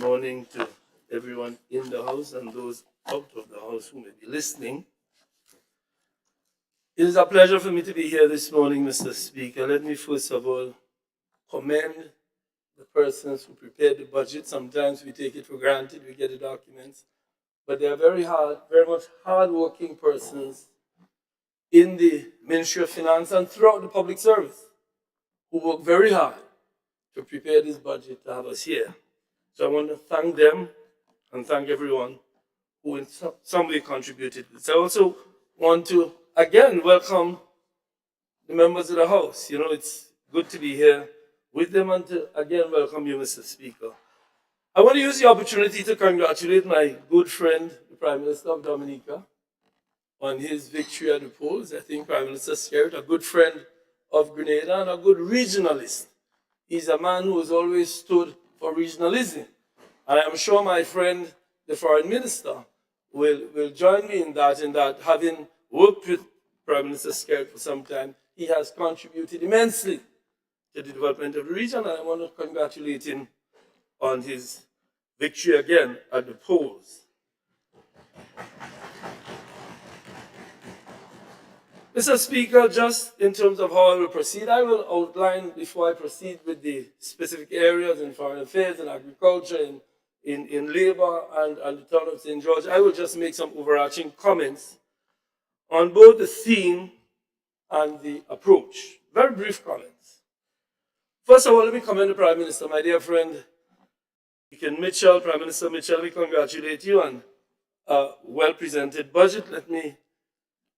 morning to everyone in the house and those out of the house who may be listening. It is a pleasure for me to be here this morning, Mr. Speaker. Let me first of all commend the persons who prepared the budget. Sometimes we take it for granted, we get the documents, but they are very much hard-working persons in the Ministry of Finance and throughout the public service who work very hard to prepare this budget to have us here. So I want to thank them and thank everyone who in some way contributed to this. I also want to again welcome the members of the House. You know, it's good to be here with them and to again welcome you, Mr. Speaker. I want to use the opportunity to congratulate my good friend, the Prime Minister of Dominica, on his victory at the polls. I think Prime Minister Stewart, a good friend of Grenada and a good regionalist. He's a man who has always stood for regionalism. And I'm sure my friend, the Foreign Minister, will join me in that having worked with Prime Minister Stewart for some time, he has contributed immensely to the development of the region, and I want to congratulate him on his victory again at the polls. Mr. Speaker, just in terms of how I will proceed, I will outline before I proceed with the specific areas in foreign affairs and agriculture, in labor and the town of St. George. I will just make some overarching comments on both the theme and the approach. Very brief comments. First of all, let me commend the Prime Minister, my dear friend, Prime Minister Mitchell, we congratulate you on a well-presented budget. Let me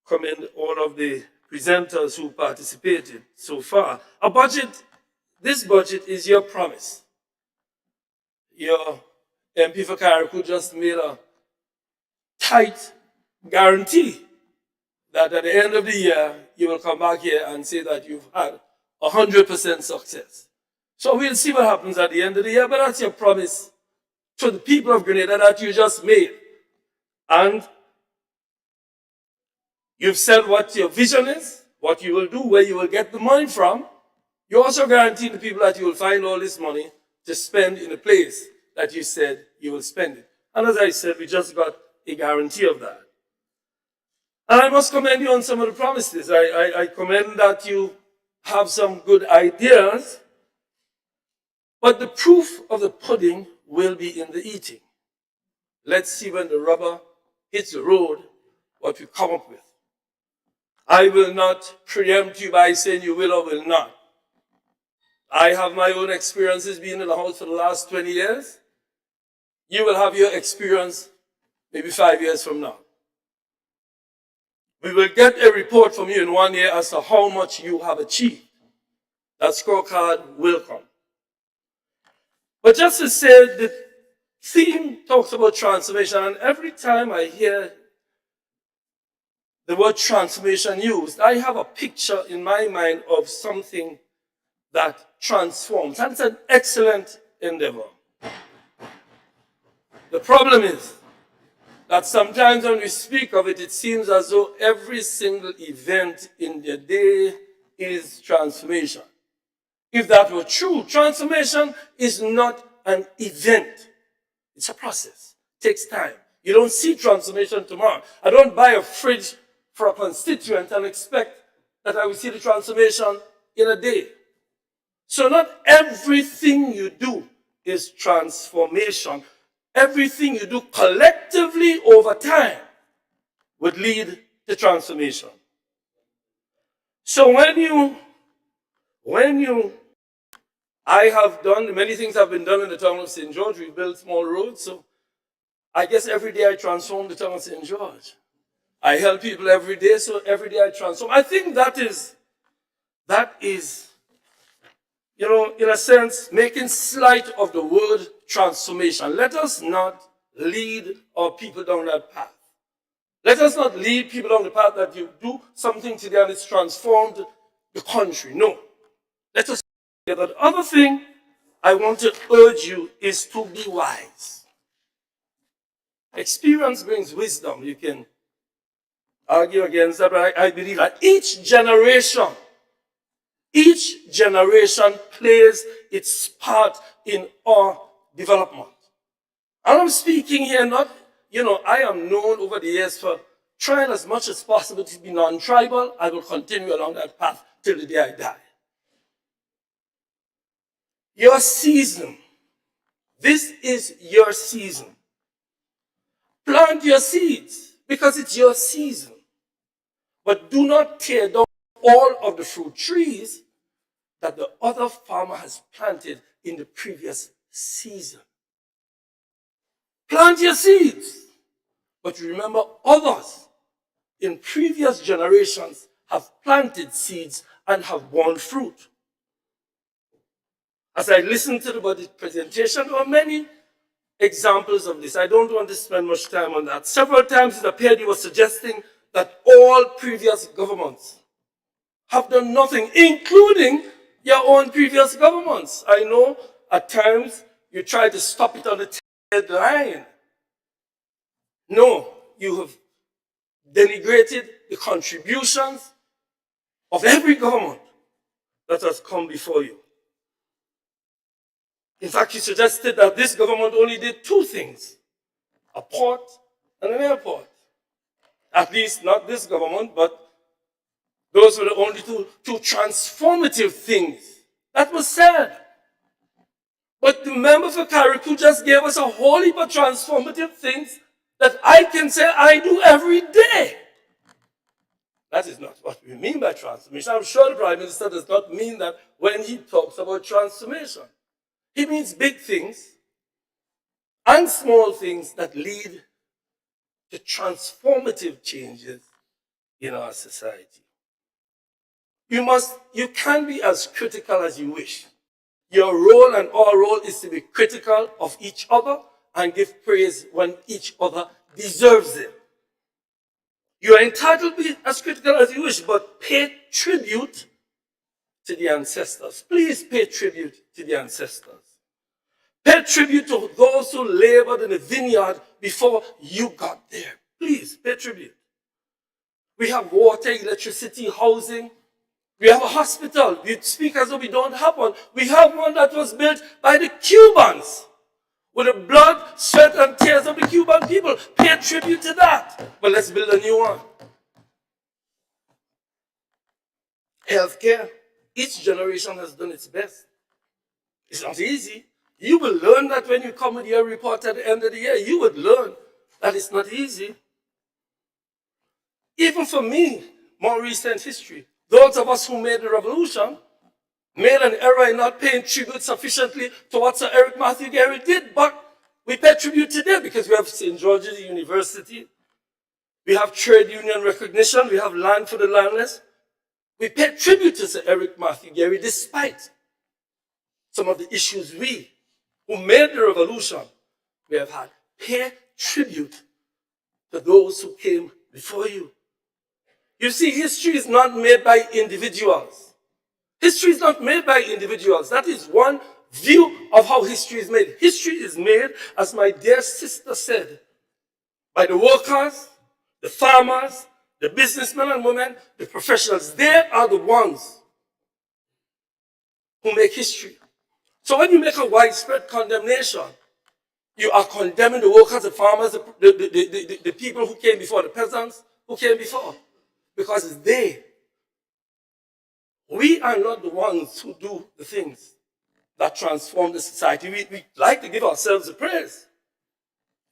commend all of the presenters who participated so far. This budget is your promise. Your MP for Carriacou just made a tight guarantee that at the end of the year, you will come back here and say that you've had 100% success. So we'll see what happens at the end of the year, but that's your promise to the people of Grenada that you just made. And you've said what your vision is, what you will do, where you will get the money from. You also guarantee the people that you will find all this money to spend in a place that you said you will spend it. And as I said, we just got a guarantee of that. And I must commend you on some of the promises. I commend that you have some good ideas, but the proof of the pudding will be in the eating. Let's see when the rubber hits the road what we come up with. I will not preempt you by saying you will or will not. I have my own experiences being in the House for the last 20 years. You will have your experience maybe 5 years from now. We will get a report from you in 1 year as to how much you have achieved. That scorecard will come. But just to say, the theme talks about transformation, and every time I hear the word transformation used, I have a picture in my mind of something that transforms. And it's an excellent endeavor. The problem is that sometimes when we speak of it, it seems as though every single event in the day is transformation. If that were true, transformation is not an event. It's a process. It takes time. You don't see transformation tomorrow. I don't buy a fridge for a constituent and expect that I will see the transformation in a day. So not everything you do is transformation. Everything you do collectively over time would lead to transformation. So I have done, many things have been done in the town of St. George. We built small roads, so I guess every day I transform the town of St. George. I help people every day, so every day I transform. I think that is, you know, in a sense, making slight of the word transformation. Let us not lead our people down that path. Let us not lead people down the path that you do something today and it's transformed the country. No. Let us. The other thing I want to urge you is to be wise. Experience brings wisdom. You can argue against that, but I believe that each generation plays its part in our development. And I'm speaking here not, I am known over the years for trying as much as possible to be non-tribal. I will continue along that path till the day I die. Your season. This is your season. Plant your seeds because it's your season. But do not tear down all of the fruit trees that the other farmer has planted in the previous season. Plant your seeds. But remember, others in previous generations have planted seeds and have borne fruit. As I listened to the budget presentation, there were many examples of this. I don't want to spend much time on that. Several times it appeared he was suggesting that all previous governments have done nothing, including your own previous governments. I know at times you try to stop it on the line. No, you have denigrated the contributions of every government that has come before you. In fact, you suggested that this government only did two things, a port and an airport. At least not this government, but those were the only two transformative things that was said. But the member for Carriacou just gave us a whole heap of transformative things that I can say I do every day. That is not what we mean by transformation. I'm sure the Prime Minister does not mean that when he talks about transformation. He means big things and small things that lead to transformative changes in our society. You can be as critical as you wish. Your role and our role is to be critical of each other and give praise when each other deserves it. You are entitled to be as critical as you wish, but pay tribute to the ancestors. Please pay tribute to the ancestors. Pay tribute to those who labored in the vineyard before you got there. Please pay tribute. We have water, electricity, housing. We have a hospital. We speak as though we don't have one. We have one that was built by the Cubans with the blood, sweat, and tears of the Cuban people. Pay tribute to that. But let's build a new one. Healthcare. Each generation has done its best. It's not easy. You will learn that when you come with your report at the end of the year. You would learn that it's not easy. Even for me, more recent history, those of us who made the revolution made an error in not paying tribute sufficiently to what Sir Eric Matthew Gary did, but we pay tribute today because we have St. George's University, we have trade union recognition, we have land for the landless. We pay tribute to Sir Eric Matthew Gary despite some of the issues we, who made the revolution, we have had. Pay tribute to those who came before you. You see, history is not made by individuals. History is not made by individuals. That is one view of how history is made. History is made, as my dear sister said, by the workers, the farmers, the businessmen and women, the professionals. They are the ones who make history. So when you make a widespread condemnation, you are condemning the workers, the farmers, the people who came before, the peasants who came before. Because we are not the ones who do the things that transform the society. We like to give ourselves the praise.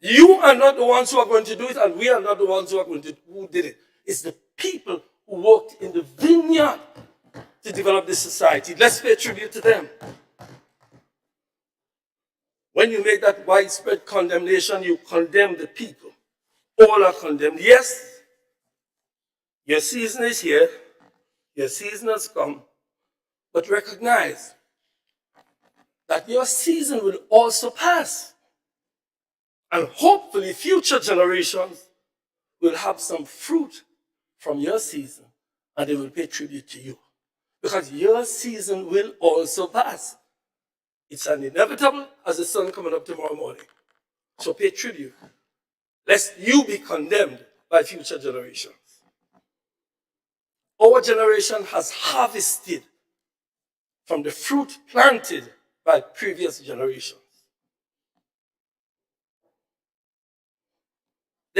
You are not the ones who are going to do it, and we are not the ones who did it. It's the people who worked in the vineyard to develop this society. Let's pay tribute to them. When you make that widespread condemnation, you condemn the people. All are condemned. Yes, your season is here. Your season has come. But recognize that your season will also pass. And hopefully future generations will have some fruit from your season and they will pay tribute to you. Because your season will also pass. It's an inevitable as the sun coming up tomorrow morning. So pay tribute, lest you be condemned by future generations. Our generation has harvested from the fruit planted by previous generations.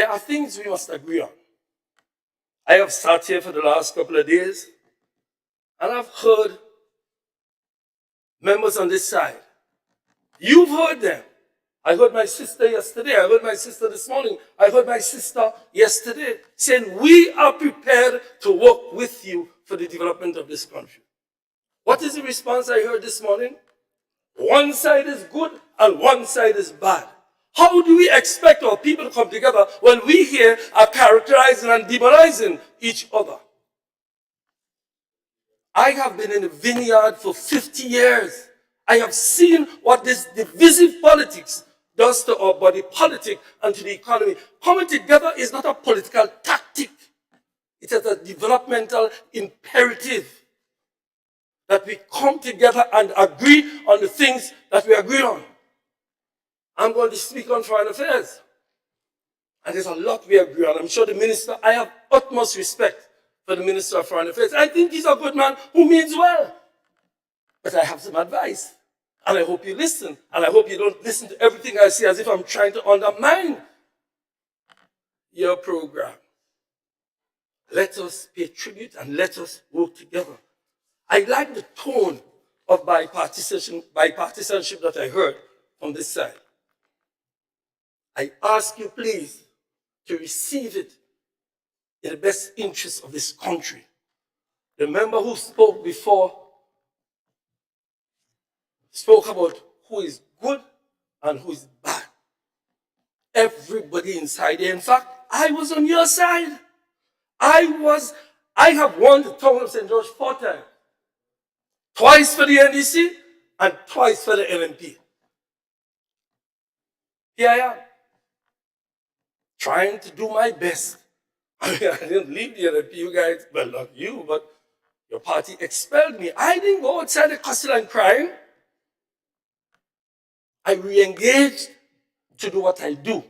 there are things we must agree on. I have sat here for the last couple of days, and I've heard members on this side. You've heard them. I heard my sister yesterday. I heard my sister this morning. I heard my sister yesterday saying, we are prepared to work with you for the development of this country. What is the response I heard this morning? One side is good and one side is bad. How do we expect our people to come together when we here are characterizing and demonizing each other? I have been in the vineyard for 50 years. I have seen what this divisive politics does to our body politic and to the economy. Coming together is not a political tactic. It is a developmental imperative that we come together and agree on the things that we agree on. I'm going to speak on foreign affairs. And there's a lot we agree on. I'm sure the minister, I have utmost respect for the Minister of Foreign Affairs. I think he's a good man who means well. But I have some advice. And I hope you listen. And I hope you don't listen to everything I say as if I'm trying to undermine your program. Let us pay tribute and let us work together. I like the tone of bipartisanship that I heard from this side. I ask you, please, to receive it in the best interest of this country. The member who spoke before spoke about who is good and who is bad. Everybody inside there. In fact, I was on your side. I have won the town of St. George 4 times. Twice for the NDC and twice for the NMP. Here I am, trying to do my best. I didn't leave the NMP, you guys, well, not you, but your party expelled me. I didn't go outside the castle and crying. I re-engaged to do what I do.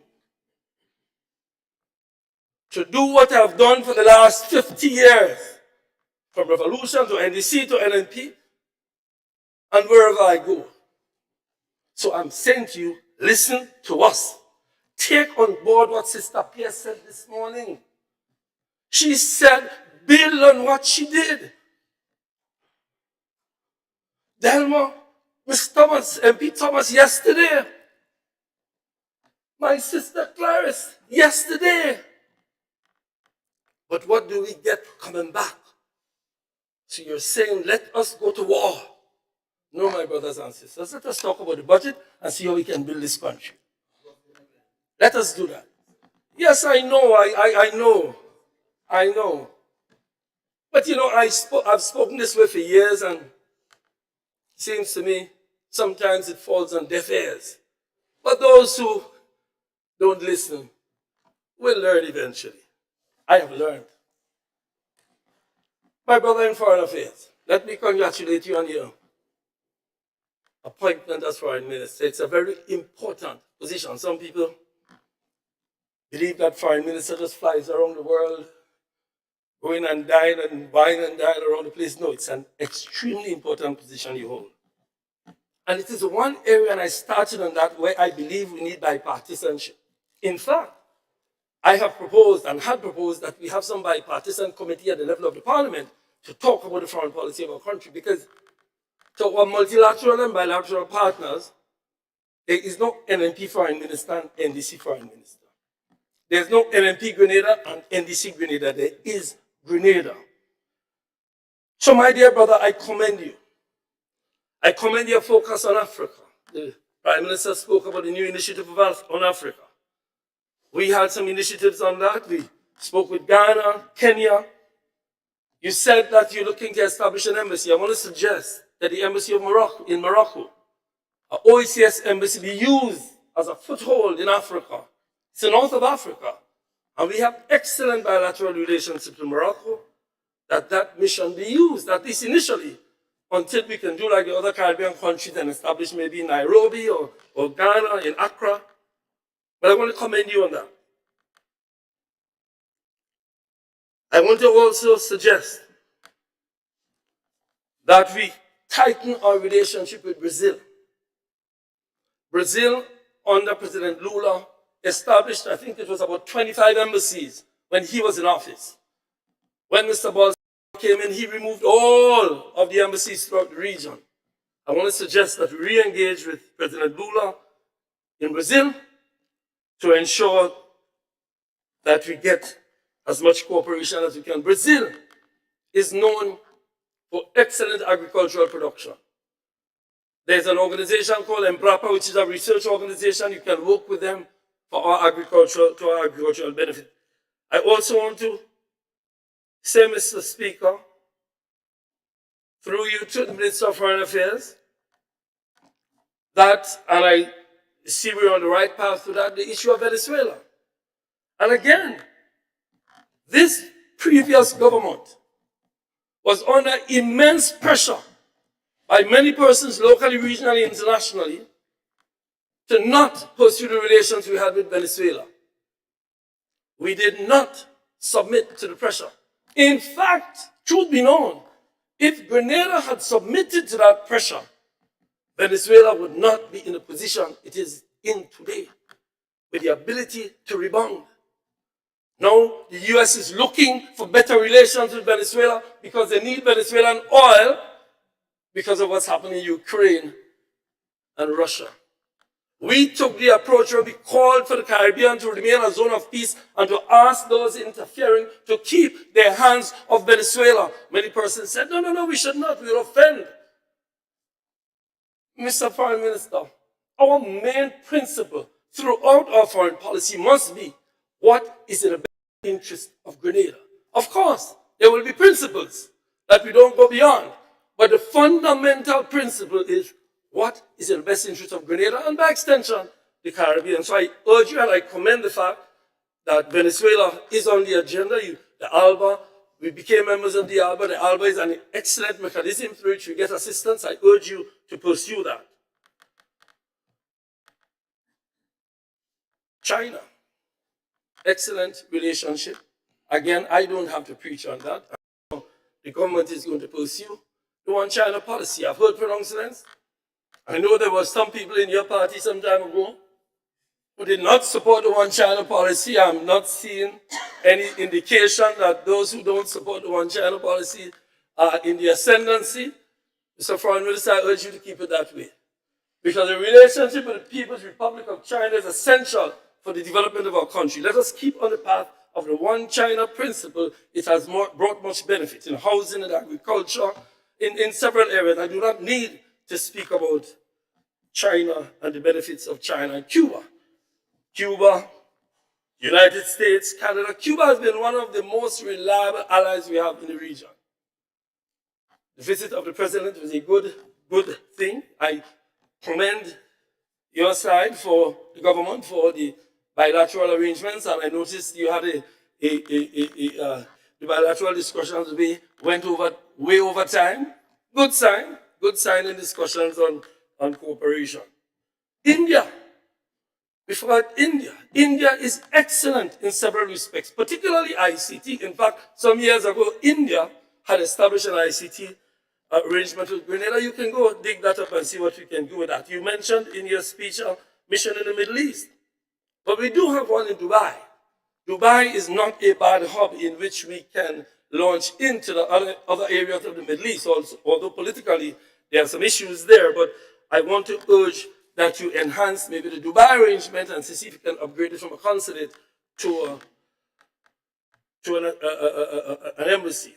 To do what I've done for the last 50 years. From revolution to NDC to NNP and wherever I go. So I'm saying to you, listen to us. Take on board what Sister Pierce said this morning. She said, build on what she did. Delma, Miss Thomas, MP Thomas yesterday. My sister Clarice yesterday. But what do we get coming back? So you're saying, let us go to war. No, my brothers and sisters, let us talk about the budget and see how we can build this country. Let us do that. Yes, I know, I know. But you know, I've spoken this way for years, and it seems to me sometimes it falls on deaf ears. But those who don't listen will learn eventually. I have learned. My brother in Foreign Affairs, let me congratulate you on your appointment as Foreign Minister. It's a very important position. Some people believe that Foreign Minister just flies around the world, going and dine and wine and dine around the place. No, it's an extremely important position you hold. And it is one area, and I started on that, where I believe we need bipartisanship. In fact, I have proposed and had proposed that we have some bipartisan committee at the level of the parliament to talk about the foreign policy of our country, because to our multilateral and bilateral partners, there is no NNP foreign minister and NDC foreign minister. There's no NNP Grenada and NDC Grenada. There is Grenada. So my dear brother, I commend you. I commend your focus on Africa. The Prime Minister spoke about the new initiative on Africa. We had some initiatives on that. We spoke with Ghana, Kenya. You said that you're looking to establish an embassy. I want to suggest that the embassy of Morocco, in Morocco, an OECS embassy, be used as a foothold in Africa. It's the north of Africa. And we have excellent bilateral relationships with Morocco, that mission be used, at least initially, until we can do like the other Caribbean countries and establish maybe in Nairobi or Ghana, in Accra. But I want to commend you on that. I want to also suggest that we tighten our relationship with Brazil. Brazil, under President Lula, established, I think it was about 25 embassies when he was in office. When Mr. Ball came in, he removed all of the embassies throughout the region. I want to suggest that we re-engage with President Lula in Brazil to ensure that we get as much cooperation as we can. Brazil is known for excellent agricultural production. There's an organization called Embrapa, which is a research organization. You can work with them for our agricultural benefit. I also want to say, Mr. Speaker, through you to the Minister of Foreign Affairs, that, and I see we're on the right path to that, the issue of Venezuela. And again, this previous government was under immense pressure by many persons locally, regionally, internationally, to not pursue the relations we had with Venezuela. We did not submit to the pressure. In fact, truth be known, if Grenada had submitted to that pressure, Venezuela would not be in the position it is in today, with the ability to rebound. Now, the US is looking for better relations with Venezuela because they need Venezuelan oil because of what's happening in Ukraine and Russia. We took the approach where we called for the Caribbean to remain a zone of peace and to ask those interfering to keep their hands off Venezuela. Many persons said, no, we should not, we will offend. Mr. Foreign Minister, our main principle throughout our foreign policy must be what is in the best interest of Grenada. Of course, there will be principles that we don't go beyond, but the fundamental principle is what is in the best interest of Grenada and by extension, the Caribbean. So I urge you and I commend the fact that Venezuela is on the agenda. The ALBA, we became members of the ALBA. The ALBA is an excellent mechanism through which we get assistance. I urge you to pursue that. China, excellent relationship. Again, I don't have to preach on that. The government is going to pursue the one-China policy. I've heard pronouncements. I know there were some people in your party some time ago who did not support the one-China policy. I'm not seeing any indication that those who don't support the one-China policy are in the ascendancy. Mr. Foreign Minister, I urge you to keep it that way. Because the relationship with the People's Republic of China is essential for the development of our country. Let us keep on the path of the one China principle. It has brought much benefit in housing and agriculture, in several areas. I do not need to speak about China and the benefits of China and Cuba. Cuba, United States, Canada. Cuba has been one of the most reliable allies we have in the region. The visit of the president was a good thing. I commend your side for the government for the bilateral arrangements, and I noticed you had the bilateral discussions went way over time. Good sign in discussions on cooperation. India. We forgot India. India is excellent in several respects, particularly ICT. In fact, some years ago, India had established an ICT arrangement with Grenada. You can go dig that up and see what we can do with that. You mentioned in your speech a mission in the Middle East. But we do have one in Dubai. Dubai is not a bad hub in which we can launch into the other areas of the Middle East, also, although politically there are some issues there. But I want to urge that you enhance maybe the Dubai arrangement and see if you can upgrade it from a consulate to an embassy.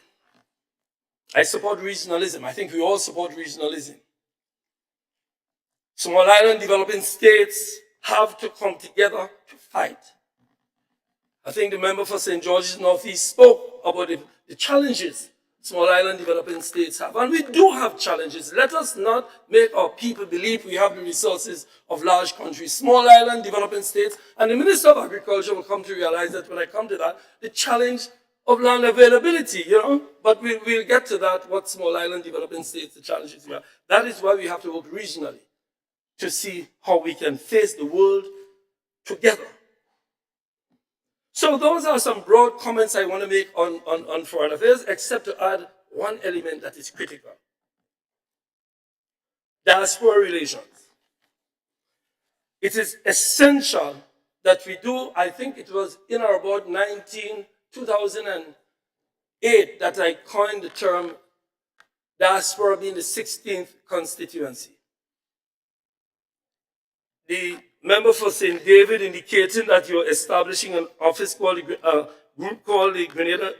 I support regionalism. I think we all support regionalism. Small island developing states have to come together to fight. I think the member for St. George's Northeast spoke about the challenges small island developing states have. And we do have challenges. Let us not make our people believe we have the resources of large countries. Small island developing states, and the Minister of Agriculture will come to realize that when I come to that, the challenge of land availability, but we'll get to that, what small island developing states, the challenges we have. That is why we have to work regionally to see how we can face the world together. So those are some broad comments I want to make on foreign affairs, except to add one element that is critical. Diaspora relations. It is essential that we do, I think it was in or about 2008 that I coined the term diaspora being the 16th constituency. The member for St. David indicating that you're establishing an office called a group called the Grenada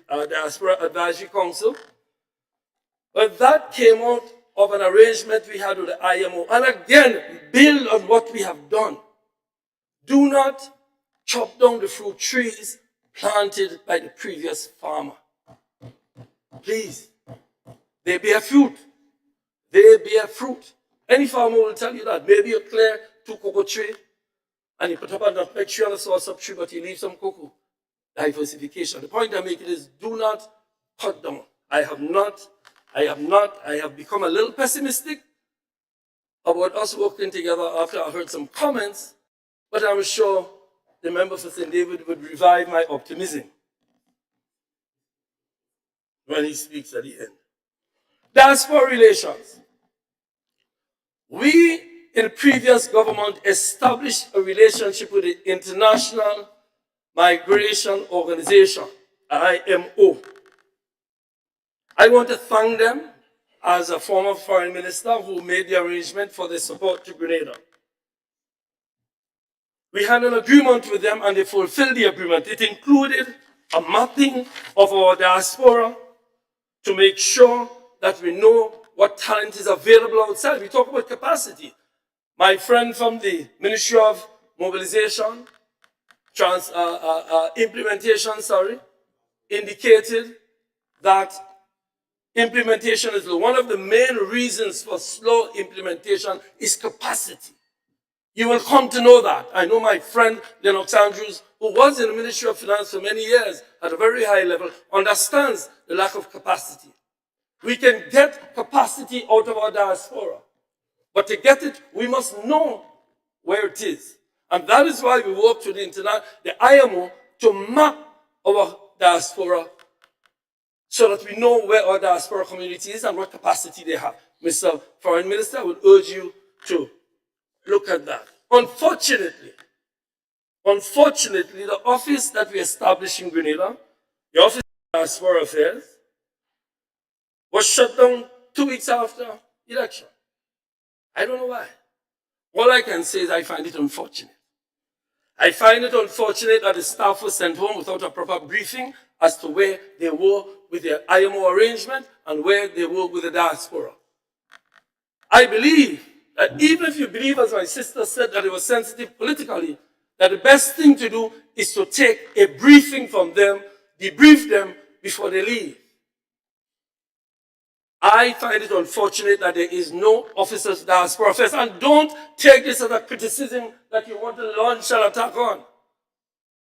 Diaspora Advisory Council. But that came out of an arrangement we had with the IMO. And again, build on what we have done. Do not chop down the fruit trees planted by the previous farmer. Please. They bear fruit. They bear fruit. Any farmer will tell you that. Maybe you clear 2 cocoa trees and you put up a nutmeg tree and a saucer tree, but you leave some cocoa. Diversification. The point I'm making is do not cut down. I have become a little pessimistic about us working together after I heard some comments, but I'm sure the member for St. David would revive my optimism when he speaks at the end. Diaspora relations. We, in the previous government, established a relationship with the International Migration Organization, IMO. I want to thank them as a former foreign minister who made the arrangement for the support to Grenada. We had an agreement with them and they fulfilled the agreement. It included a mapping of our diaspora to make sure that we know what talent is available outside. We talk about capacity. My friend from the Ministry of Mobilization, Implementation, indicated that implementation is low. One of the main reasons for slow implementation is capacity. You will come to know that. I know my friend Lennox Andrews, who was in the Ministry of Finance for many years at a very high level, understands the lack of capacity. We can get capacity out of our diaspora, but to get it, we must know where it is. And that is why we work with the IMO to map our diaspora so that we know where our diaspora community is and what capacity they have. Mr. Foreign Minister, I would urge you to look at that. Unfortunately, the office that we established in Grenada, the Office of Diaspora Affairs, was shut down 2 weeks after election. I don't know why. All I can say is I find it unfortunate. I find it unfortunate that the staff was sent home without a proper briefing as to where they were with their IMO arrangement and where they were with the diaspora. I believe that even if you believe, as my sister said, that it was sensitive politically, that the best thing to do is to take a briefing from them, debrief them before they leave. I find it unfortunate that there is no Officers of Diaspora Affairs, and don't take this as a criticism that you want to launch an attack on.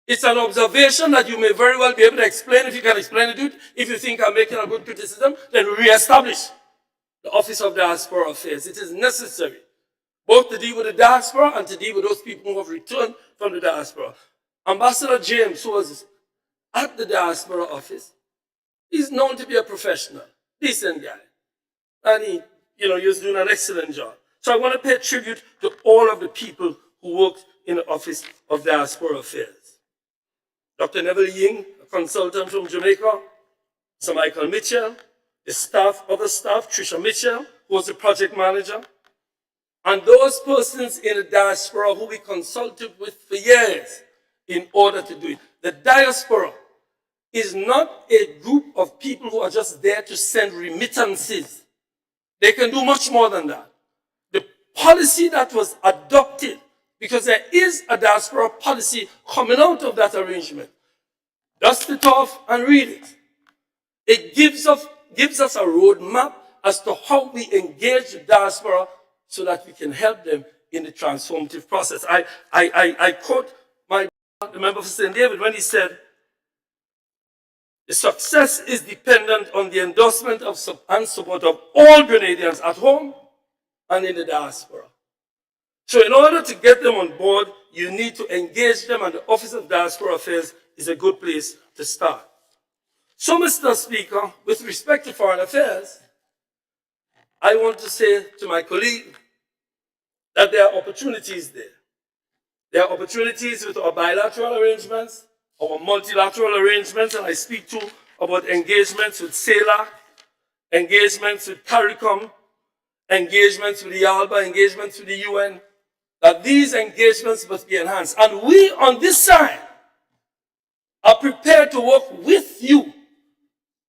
It's an observation that you may very well be able to explain. If you can explain it, if you think I'm making a good criticism, then re-establish the Office of Diaspora Affairs. It is necessary, both to deal with the diaspora and to deal with those people who have returned from the diaspora. Ambassador James, who was at the diaspora office, is known to be a professional, decent guy. And he was doing an excellent job. So I want to pay tribute to all of the people who worked in the Office of Diaspora Affairs. Dr. Neville Ying, a consultant from Jamaica, Sir Michael Mitchell, the other staff, Tricia Mitchell, who was the project manager, and those persons in the diaspora who we consulted with for years in order to do it. The diaspora is not a group of people who are just there to send remittances. They can do much more than that. The policy that was adopted, because there is a diaspora policy coming out of that arrangement, dust it off and read it. It gives us a roadmap as to how we engage the diaspora so that we can help them in the transformative process. I quote the member for St. David when he said, the success is dependent on the endorsement and support of all Grenadians at home and in the diaspora. So in order to get them on board, you need to engage them, and the Office of Diaspora Affairs is a good place to start. So, Mr. Speaker, with respect to foreign affairs, I want to say to my colleague that there are opportunities there. There are opportunities with our bilateral arrangements, our multilateral arrangements, and I speak too about engagements with CELAC, engagements with CARICOM, engagements with the ALBA, engagements with the UN, that these engagements must be enhanced. And we on this side are prepared to work with you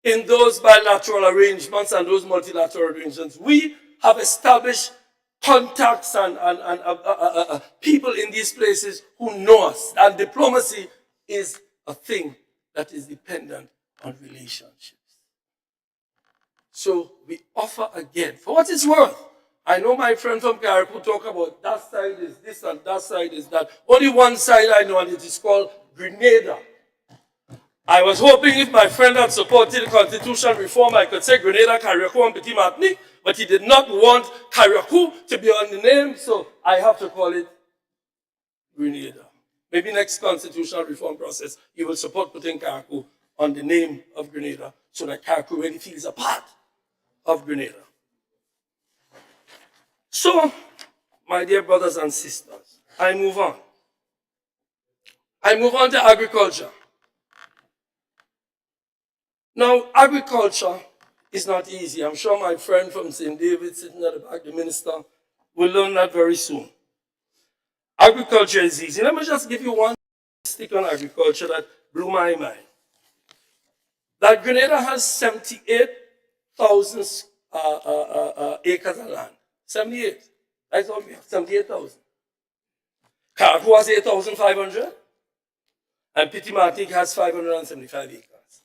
in those bilateral arrangements and those multilateral arrangements. We have established contacts and people in these places who know us. And diplomacy is a thing that is dependent on relationships. So we offer again, for what it's worth. I know my friend from Caribou talk about that side is this and that side is that. Only one side I know, and it is called Grenada. I was hoping if my friend had supported constitutional reform, I could say Grenada, Carriacou, and Petit Martinique, but he did not want Carriacou to be on the name, so I have to call it Grenada. Maybe next constitutional reform process, you will support putting Carriacou on the name of Grenada, so that Carriacou really feels a part of Grenada. So, my dear brothers and sisters, I move on. I move on to agriculture. Now, agriculture is not easy. I'm sure my friend from St. David sitting at the back, the minister, will learn that very soon. Agriculture is easy. Let me just give you one stick on agriculture that blew my mind. That Grenada has 78,000 acres of land. 78. I thought we have 78,000. Carriacou has 8,500. And Petit Martinique has 575 acres.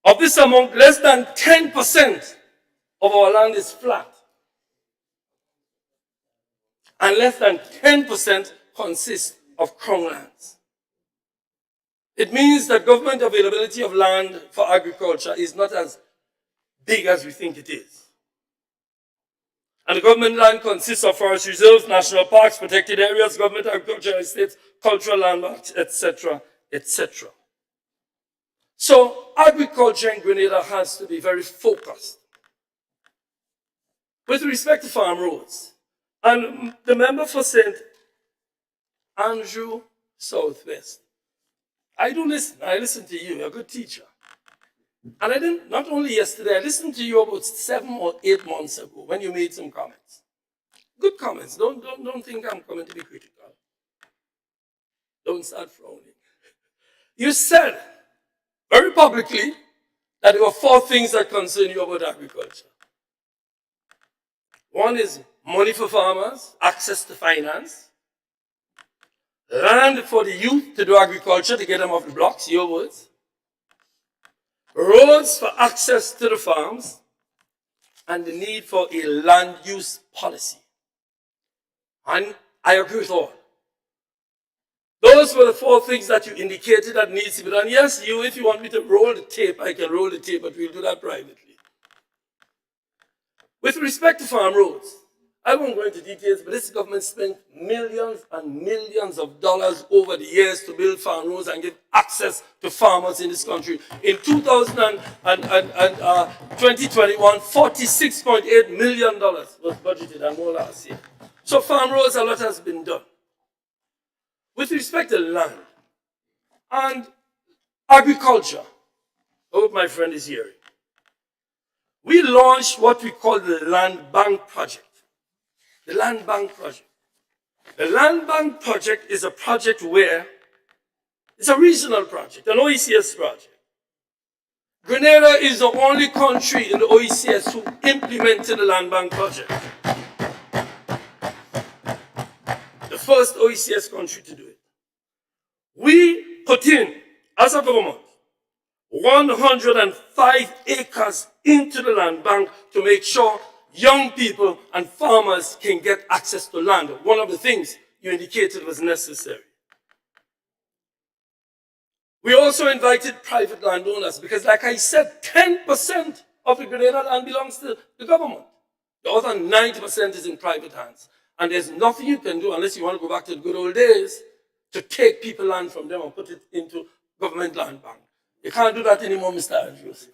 Of this amount, less than 10% of our land is flat. And less than 10% consists of crown lands. It means that government availability of land for agriculture is not as big as we think it is. And the government land consists of forest reserves, national parks, protected areas, government agricultural estates, cultural landmarks, etc., etc. So agriculture in Grenada has to be very focused. With respect to farm roads, and the member for St. Andrew Southwest, I do listen. I listen to you. You're a good teacher. And I didn't, not only yesterday, I listened to you about 7 or 8 months ago when you made some comments. Good comments. Don't think I'm coming to be critical. Don't start frowning. You said very publicly that there were 4 things that concern you about agriculture. One is money for farmers, access to finance, land for the youth to do agriculture, to get them off the blocks, your words, roads for access to the farms, and the need for a land use policy. And I agree with all. Those were the 4 things that you indicated that needs to be done. Yes, if you want me to roll the tape, I can roll the tape, but we'll do that privately. With respect to farm roads, I won't go into details, but this government spent millions and millions of dollars over the years to build farm roads and give access to farmers in this country. In 2021, $46.8 million was budgeted and more last year. So farm roads, a lot has been done. With respect to land and agriculture, I hope my friend is hearing. We launched what we call the Land Bank Project. The Land Bank Project. The Land Bank Project is a project where it's a regional project, an OECS project. Grenada is the only country in the OECS who implemented the Land Bank Project. The first OECS country to do it. We put in, as a government, 105 acres into the land bank to make sure young people and farmers can get access to land. One of the things you indicated was necessary. We also invited private landowners because, like I said, 10% of the Grenada land belongs to the government. The other 90% is in private hands. And there's nothing you can do unless you want to go back to the good old days to take people land from them and put it into government land bank. You can't do that anymore, Mr. Andrews.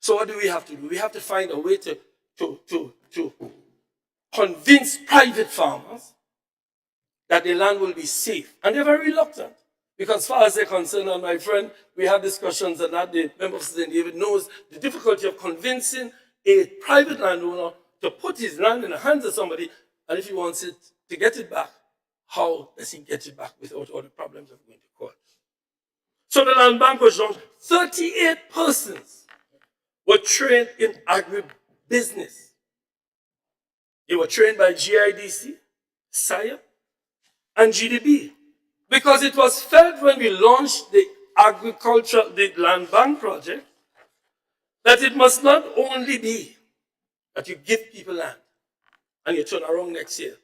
So what do we have to do? We have to find a way to convince private farmers that the land will be safe. And they're very reluctant. Because as far as they're concerned, and my friend, we had discussions on that, the member of St. David knows the difficulty of convincing a private landowner to put his land in the hands of somebody, and if he wants it to get it back, how does he get it back without all the problems of going to court? So the land bank was launched. 38 persons were trained in agribusiness. They were trained by GIDC, SIA, and GDB. Because it was felt when we launched the land bank project, that it must not only be that you give people land and you turn around next year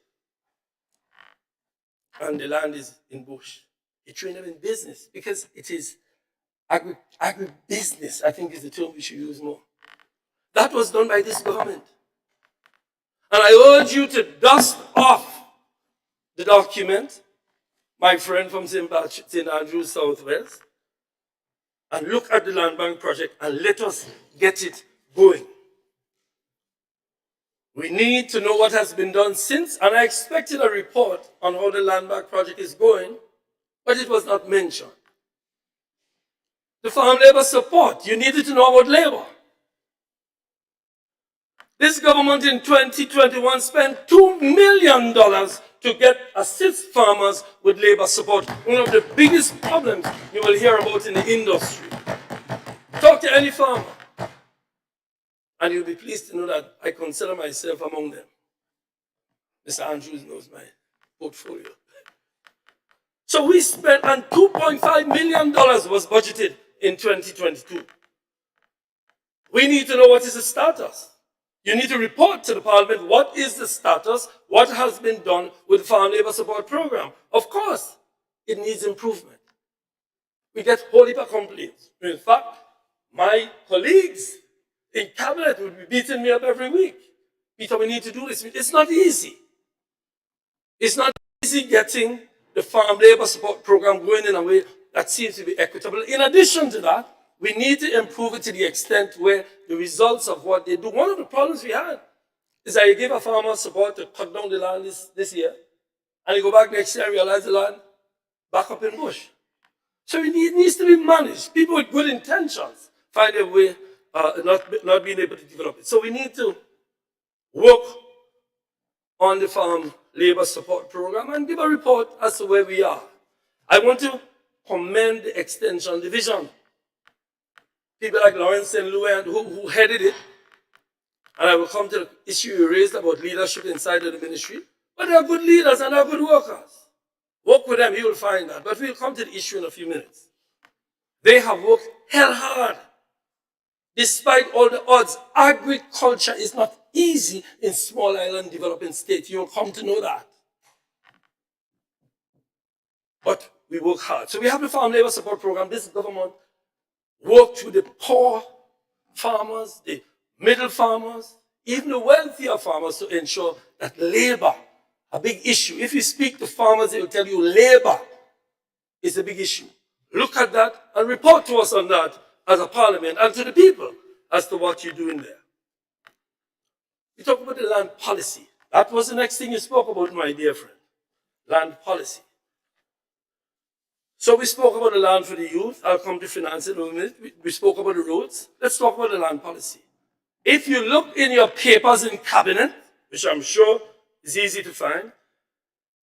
and the land is in bush. You train them in business because it is agribusiness, I think is the term we should use more. That was done by this government. And I urge you to dust off the document, my friend from St. Andrews, Southwest, and look at the land bank project and let us get it going. We need to know what has been done since, and I expected a report on how the land bank project is going, but it was not mentioned. The farm labor support, you needed to know about labor. This government in 2021 spent $2 million to assist farmers with labor support. One of the biggest problems you will hear about in the industry. Talk to any farmer, and you'll be pleased to know that I consider myself among them. Mr. Andrews knows my portfolio. So we spent, and $2.5 million was budgeted in 2022. We need to know what is the status. You need to report to the Parliament what is the status, what has been done with the Farm Labour Support Program. Of course, it needs improvement. We get a whole heap of complaints. In fact, my colleagues in cabinet would be beating me up every week. Peter, we need to do this. It's not easy. It's not easy getting the Farm Labour Support Program going in a way that seems to be equitable. In addition to that, we need to improve it to the extent where the results of what they do. One of the problems we had is that you give a farmer support to cut down the land this year, and you go back next year and realize the land back up in bush. So it needs to be managed. People with good intentions find a way not being able to develop it. So we need to work on the Farm Labour Support Program and give a report as to where we are. I want to commend the Extension Division. People like Lawrence and Louis who headed it. And I will come to the issue you raised about leadership inside of the ministry. But they are good leaders and they are good workers. Work with them, you will find that. But we'll come to the issue in a few minutes. They have worked hell hard. Despite all the odds, agriculture is not easy in small island developing states. You will come to know that. But we work hard. So we have the Farm Labour Support Program. This government worked with the poor farmers, the middle farmers, even the wealthier farmers to ensure that labor, a big issue. If you speak to farmers, they will tell you labor is a big issue. Look at that and report to us on that as a parliament and to the people as to what you're doing there. You talk about the land policy. That was the next thing you spoke about, my dear friend. Land policy. So we spoke about the land for the youth. I'll come to finance in a minute. We spoke about the roads. Let's talk about the land policy. If you look in your papers in cabinet, which I'm sure is easy to find,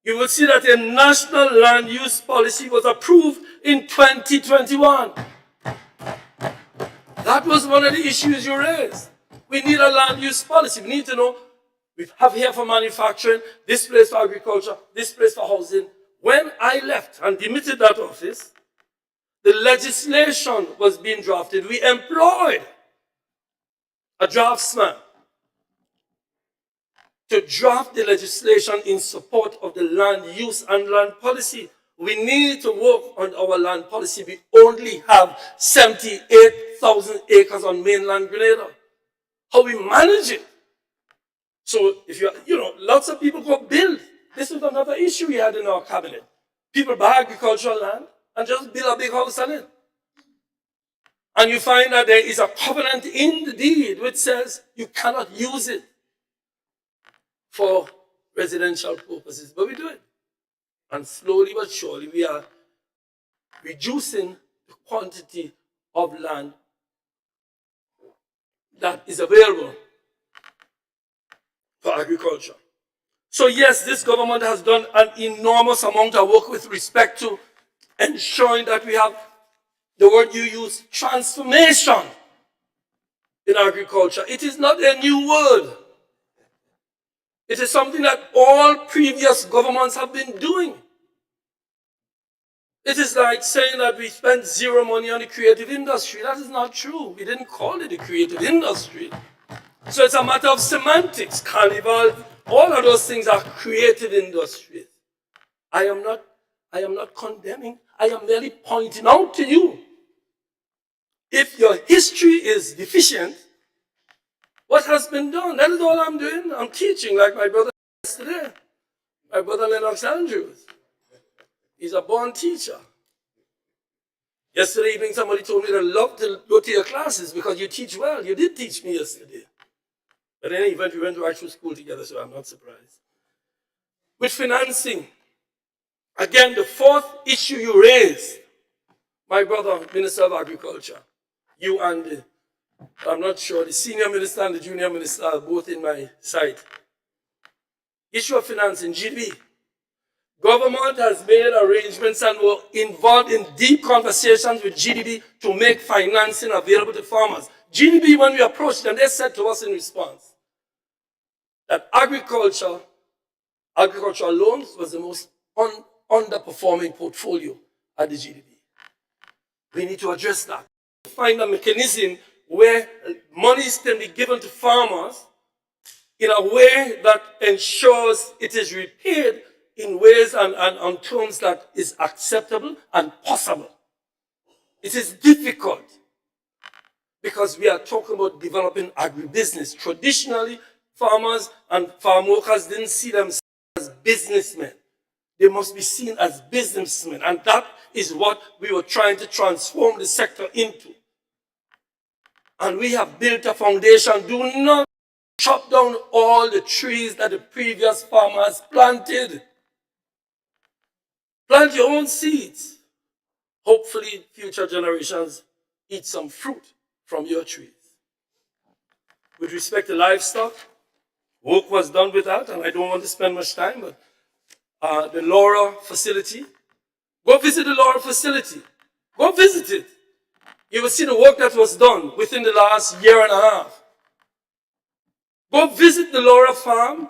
you will see that a national land use policy was approved in 2021. That was one of the issues you raised. We need a land use policy. We need to know, we have here for manufacturing, this place for agriculture, this place for housing. When I left and demitted that office, the legislation was being drafted. We employed a draftsman to draft the legislation in support of the land use and land policy. We need to work on our land policy. We only have 78,000 acres on mainland Grenada. How we manage it? So if lots of people go build. This is another issue we had in our cabinet. People buy agricultural land and just build a big house on it. And you find that there is a covenant in the deed which says you cannot use it for residential purposes, but we do it. And slowly but surely, we are reducing the quantity of land that is available for agriculture. So yes, this government has done an enormous amount of work with respect to ensuring that we have, the word you use, transformation in agriculture. It is not a new word. It is something that all previous governments have been doing. It is like saying that we spent zero money on the creative industry. That is not true. We didn't call it a creative industry. So it's a matter of semantics. Carnival, all of those things are creative industries. I am not condemning. I am merely pointing out to you. If your history is deficient, what has been done? That is all I'm doing. I'm teaching like my brother yesterday. My brother Lennox Andrews. He's a born teacher. Yesterday evening, somebody told me they'd love to go to your classes because you teach well. You did teach me yesterday. But in any event, we went to actual school together, so I'm not surprised. With financing, again, the fourth issue you raised, my brother, Minister of Agriculture, you and I'm not sure, the senior minister and the junior minister are both in my sight. Issue of financing, GDP. Government has made arrangements and were involved in deep conversations with GDP to make financing available to farmers. GDP, when we approached them, they said to us in response that agricultural loans was the most underperforming portfolio at the GDP. We need to address that. Find a mechanism where monies can be given to farmers in a way that ensures it is repaid in ways and on terms that is acceptable and possible. It is difficult because we are talking about developing agribusiness. Traditionally, farmers and farm workers didn't see themselves as businessmen. They must be seen as businessmen. And that is what we were trying to transform the sector into. And we have built a foundation. Do not chop down all the trees that the previous farmers planted. Plant your own seeds. Hopefully, future generations eat some fruit from your trees. With respect to livestock, work was done with that, and I don't want to spend much time, but the Laura facility, go visit the Laura facility. Go visit it. You will see the work that was done within the last year and a half. Go visit the Laura farm,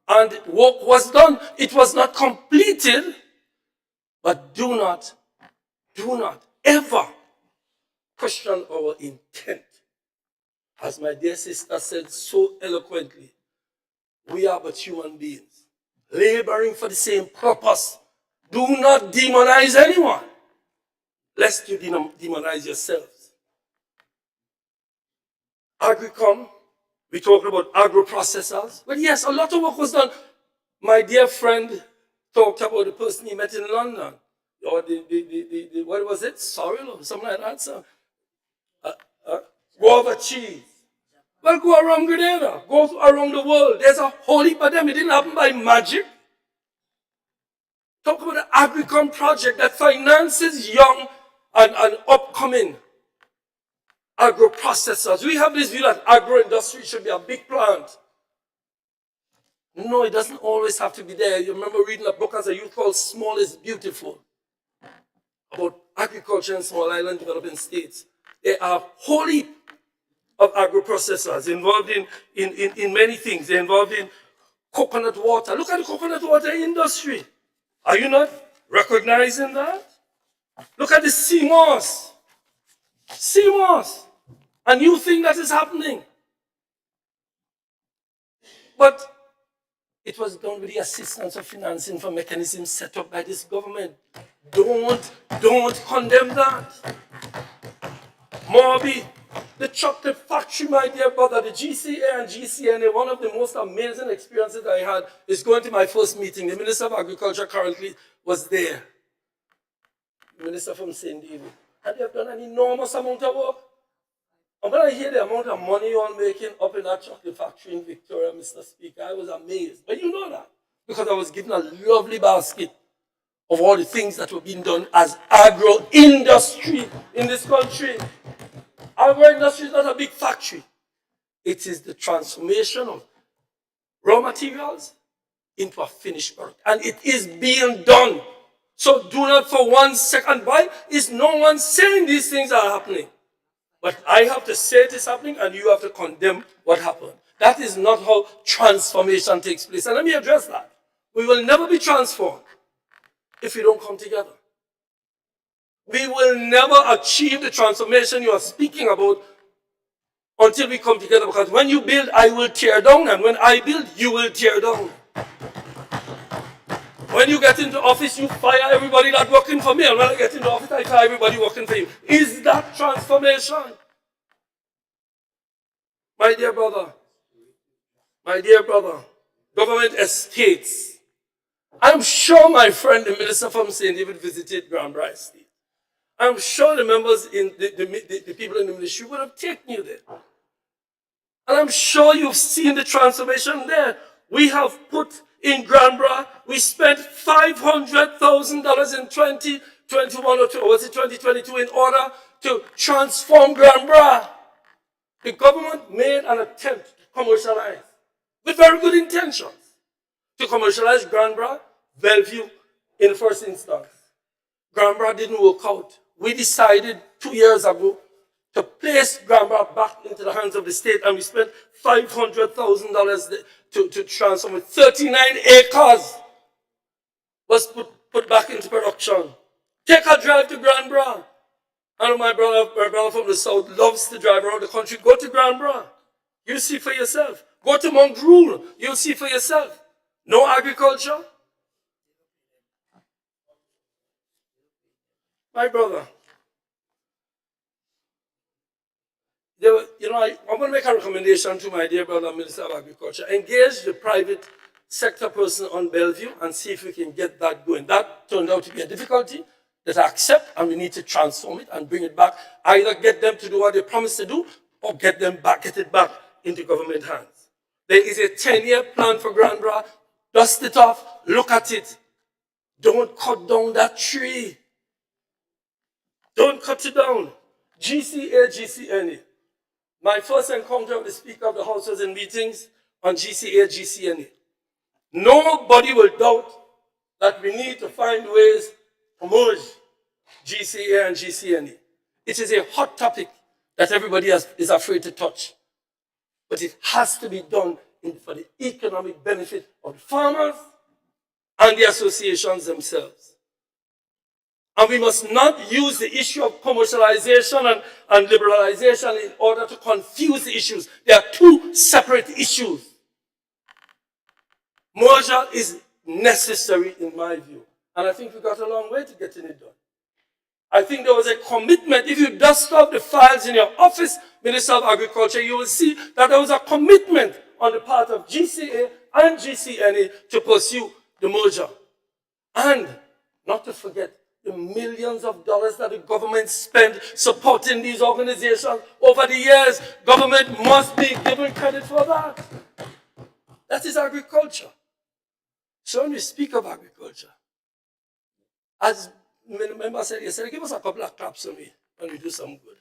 and work was done. It was not completed, but do not ever question our intent. As my dear sister said so eloquently, we are but human beings, laboring for the same purpose. Do not demonize anyone, lest you demonize yourselves. Agricom, we talked about agro-processors. But yes, a lot of work was done. My dear friend talked about the person he met in London. Or what was it? Sorrel or something like that. So, guava cheese. Well, go around Grenada. Go around the world. There's a whole heap of them. It didn't happen by magic. Talk about the Agricom project that finances young and upcoming agro-processors. We have this view that agro-industry should be a big plant. No, it doesn't always have to be there. You remember reading a book as a youth called Small is Beautiful, about agriculture in small island developing states. There are whole heap of agro-processors involved in many things. They're involved in coconut water. Look at the coconut water industry. Are you not recognizing that? Look at the sea moss. Sea moss. A new thing that is happening. But it was done with the assistance of financing for mechanisms set up by this government. Don't condemn that. Morbi, the chocolate factory, my dear brother, the GCA and GCNA, one of the most amazing experiences I had is going to my first meeting. The Minister of Agriculture currently was there. The Minister from St. David. And they have done an enormous amount of work. And when I hear the amount of money you're making up in that chocolate factory in Victoria, Mr. Speaker, I was amazed. But you know that, because I was given a lovely basket of all the things that were being done as agro-industry in this country. Agro-industry is not a big factory. It is the transformation of raw materials into a finished product. And it is being done. So do not for 1 second, why is no one saying these things are happening? But I have to say it is happening and you have to condemn what happened. That is not how transformation takes place. And let me address that. We will never be transformed if we don't come together. We will never achieve the transformation you are speaking about until we come together. Because when you build, I will tear down. And when I build, you will tear down. When you get into office, you fire everybody that's working for me. And when I get into office, I fire everybody working for you. Is that transformation? My dear brother, government estates. I'm sure my friend, the minister from St. David, visited Grenada Estate. I'm sure the members in the people in the ministry would have taken you there. And I'm sure you've seen the transformation there. We have put in Grenada, we spent $500,000 in 2021 or was it 2022 in order to transform Grenada. The government made an attempt to commercialize, with very good intentions, to commercialize Grenada, Bellevue in the first instance. Grenada didn't work out. We decided 2 years ago to place Grenada back into the hands of the state, and we spent $500,000 to transform it. 39 acres was put back into production. Take a drive to Grenada. I know my brother from the south loves to drive around the country. Go to Grenada. You see for yourself. Go to Mongrel. You'll see for yourself. No agriculture. My brother, I'm going to make a recommendation to my dear brother, Minister of Agriculture. Engage the private sector person on Bellevue and see if we can get that going. That turned out to be a difficulty that I accept, and we need to transform it and bring it back. Either get them to do what they promised to do, or get it back into government hands. There is a 10-year plan for Grenada. Dust it off, look at it. Don't cut down that tree. Don't cut it down. GCA, GCNA. My first encounter with the Speaker of the House was in meetings on GCA, GCNA. Nobody will doubt that we need to find ways to merge GCA and GCNA. It is a hot topic that everybody is afraid to touch. But it has to be done for the economic benefit of the farmers and the associations themselves. And we must not use the issue of commercialization and liberalization in order to confuse the issues. They are two separate issues. Merger is necessary in my view. And I think we got a long way to getting it done. I think there was a commitment. If you dust off the files in your office, Minister of Agriculture, you will see that there was a commitment on the part of GCA and GCNA to pursue the merger. And not to forget the millions of dollars that the government spent supporting these organizations over the years. Government must be given credit for that. That is agriculture. So when we speak of agriculture, as the member said yesterday, give us a couple of claps on me when we do some good.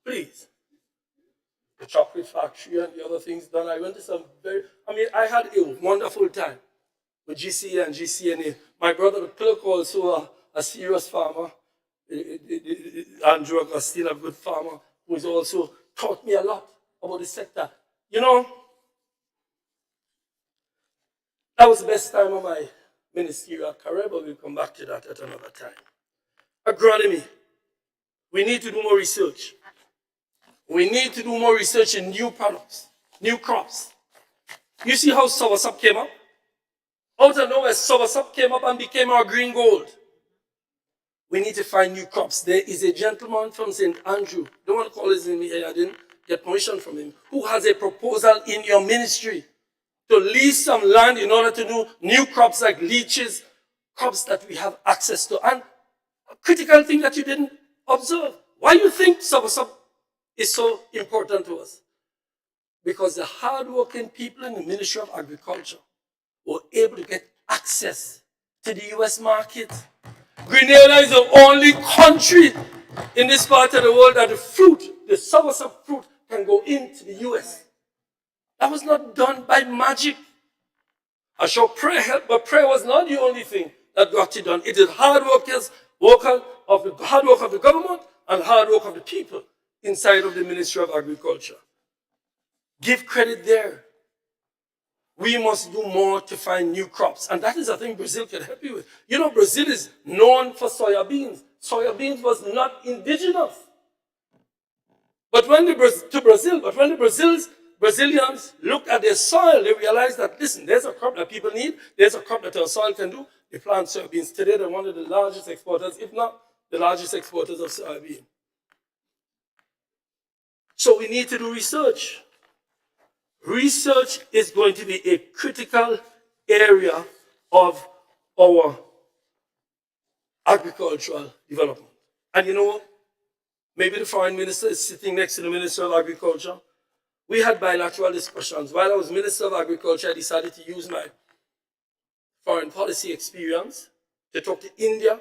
Please. The chocolate factory and the other things done. I went to some I had a wonderful time with GCA and GCNA. My brother, the clerk, also a serious farmer. Andrew Augustine, a good farmer, who has also taught me a lot about the sector. You know, that was the best time of my ministerial career, but we'll come back to that at another time. Agronomy. We need to do more research. We need to do more research in new products, new crops. You see how soursop came up? Out of nowhere, soursop came up and became our green gold. We need to find new crops. There is a gentleman from St. Andrew, don't want to call his name here, I didn't get permission from him, who has a proposal in your ministry to lease some land in order to do new crops like leeches, crops that we have access to. And a critical thing that you didn't observe. Why do you think soursop is so important to us? Because the hard-working people in the Ministry of Agriculture were able to get access to the US market. Grenada is the only country in this part of the world that the fruit, the source of fruit, can go into the US. That was not done by magic. I sure prayer helped, but prayer was not the only thing that got it done. It is hard work of the government and hard work of the people inside of the Ministry of Agriculture. Give credit there. We must do more to find new crops. And that is a thing Brazil can help you with. You know, Brazil is known for soya beans. Soya beans was not indigenous. But when the Brazilians looked at their soil, they realized that, listen, there's a crop that people need, there's a crop that our soil can do. They plant soybeans. Today, they're one of the largest exporters, if not the largest exporters of soybean. So we need to do research. Research is going to be a critical area of our agricultural development. And you know, maybe the foreign minister is sitting next to the Minister of Agriculture. We had bilateral discussions. While I was Minister of Agriculture, I decided to use my foreign policy experience to talk to India,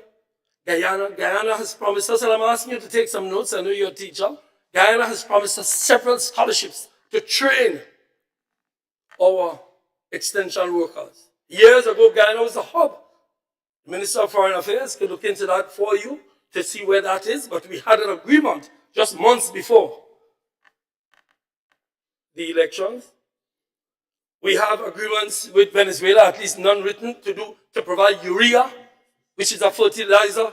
Guyana. Guyana has promised us, and I'm asking you to take some notes, I know you're a teacher. Guyana has promised us several scholarships to train our extension workers. Years ago, Guyana was a hub. The Minister of Foreign Affairs could look into that for you to see where that is, but we had an agreement just months before the elections. We have agreements with Venezuela, at least non-written, to provide urea, which is a fertilizer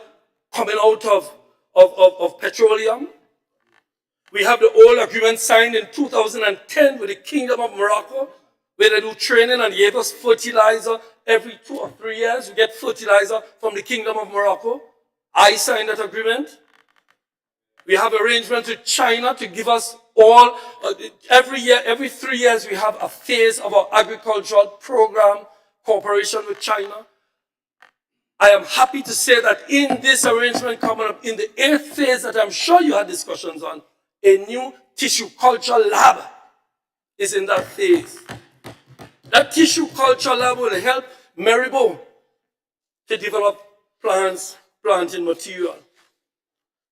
coming out of petroleum. We have the old agreement signed in 2010 with the Kingdom of Morocco, where they do training and gave us fertilizer every 2 or 3 years. We get fertilizer from the Kingdom of Morocco. I signed that agreement. We have arrangements with China to give us all, every year, every 3 years, we have a phase of our agricultural program, cooperation with China. I am happy to say that in this arrangement coming up, in the 8th phase that I'm sure you had discussions on, a new tissue culture lab is in that phase. That tissue culture lab will help Maribo to develop planting material.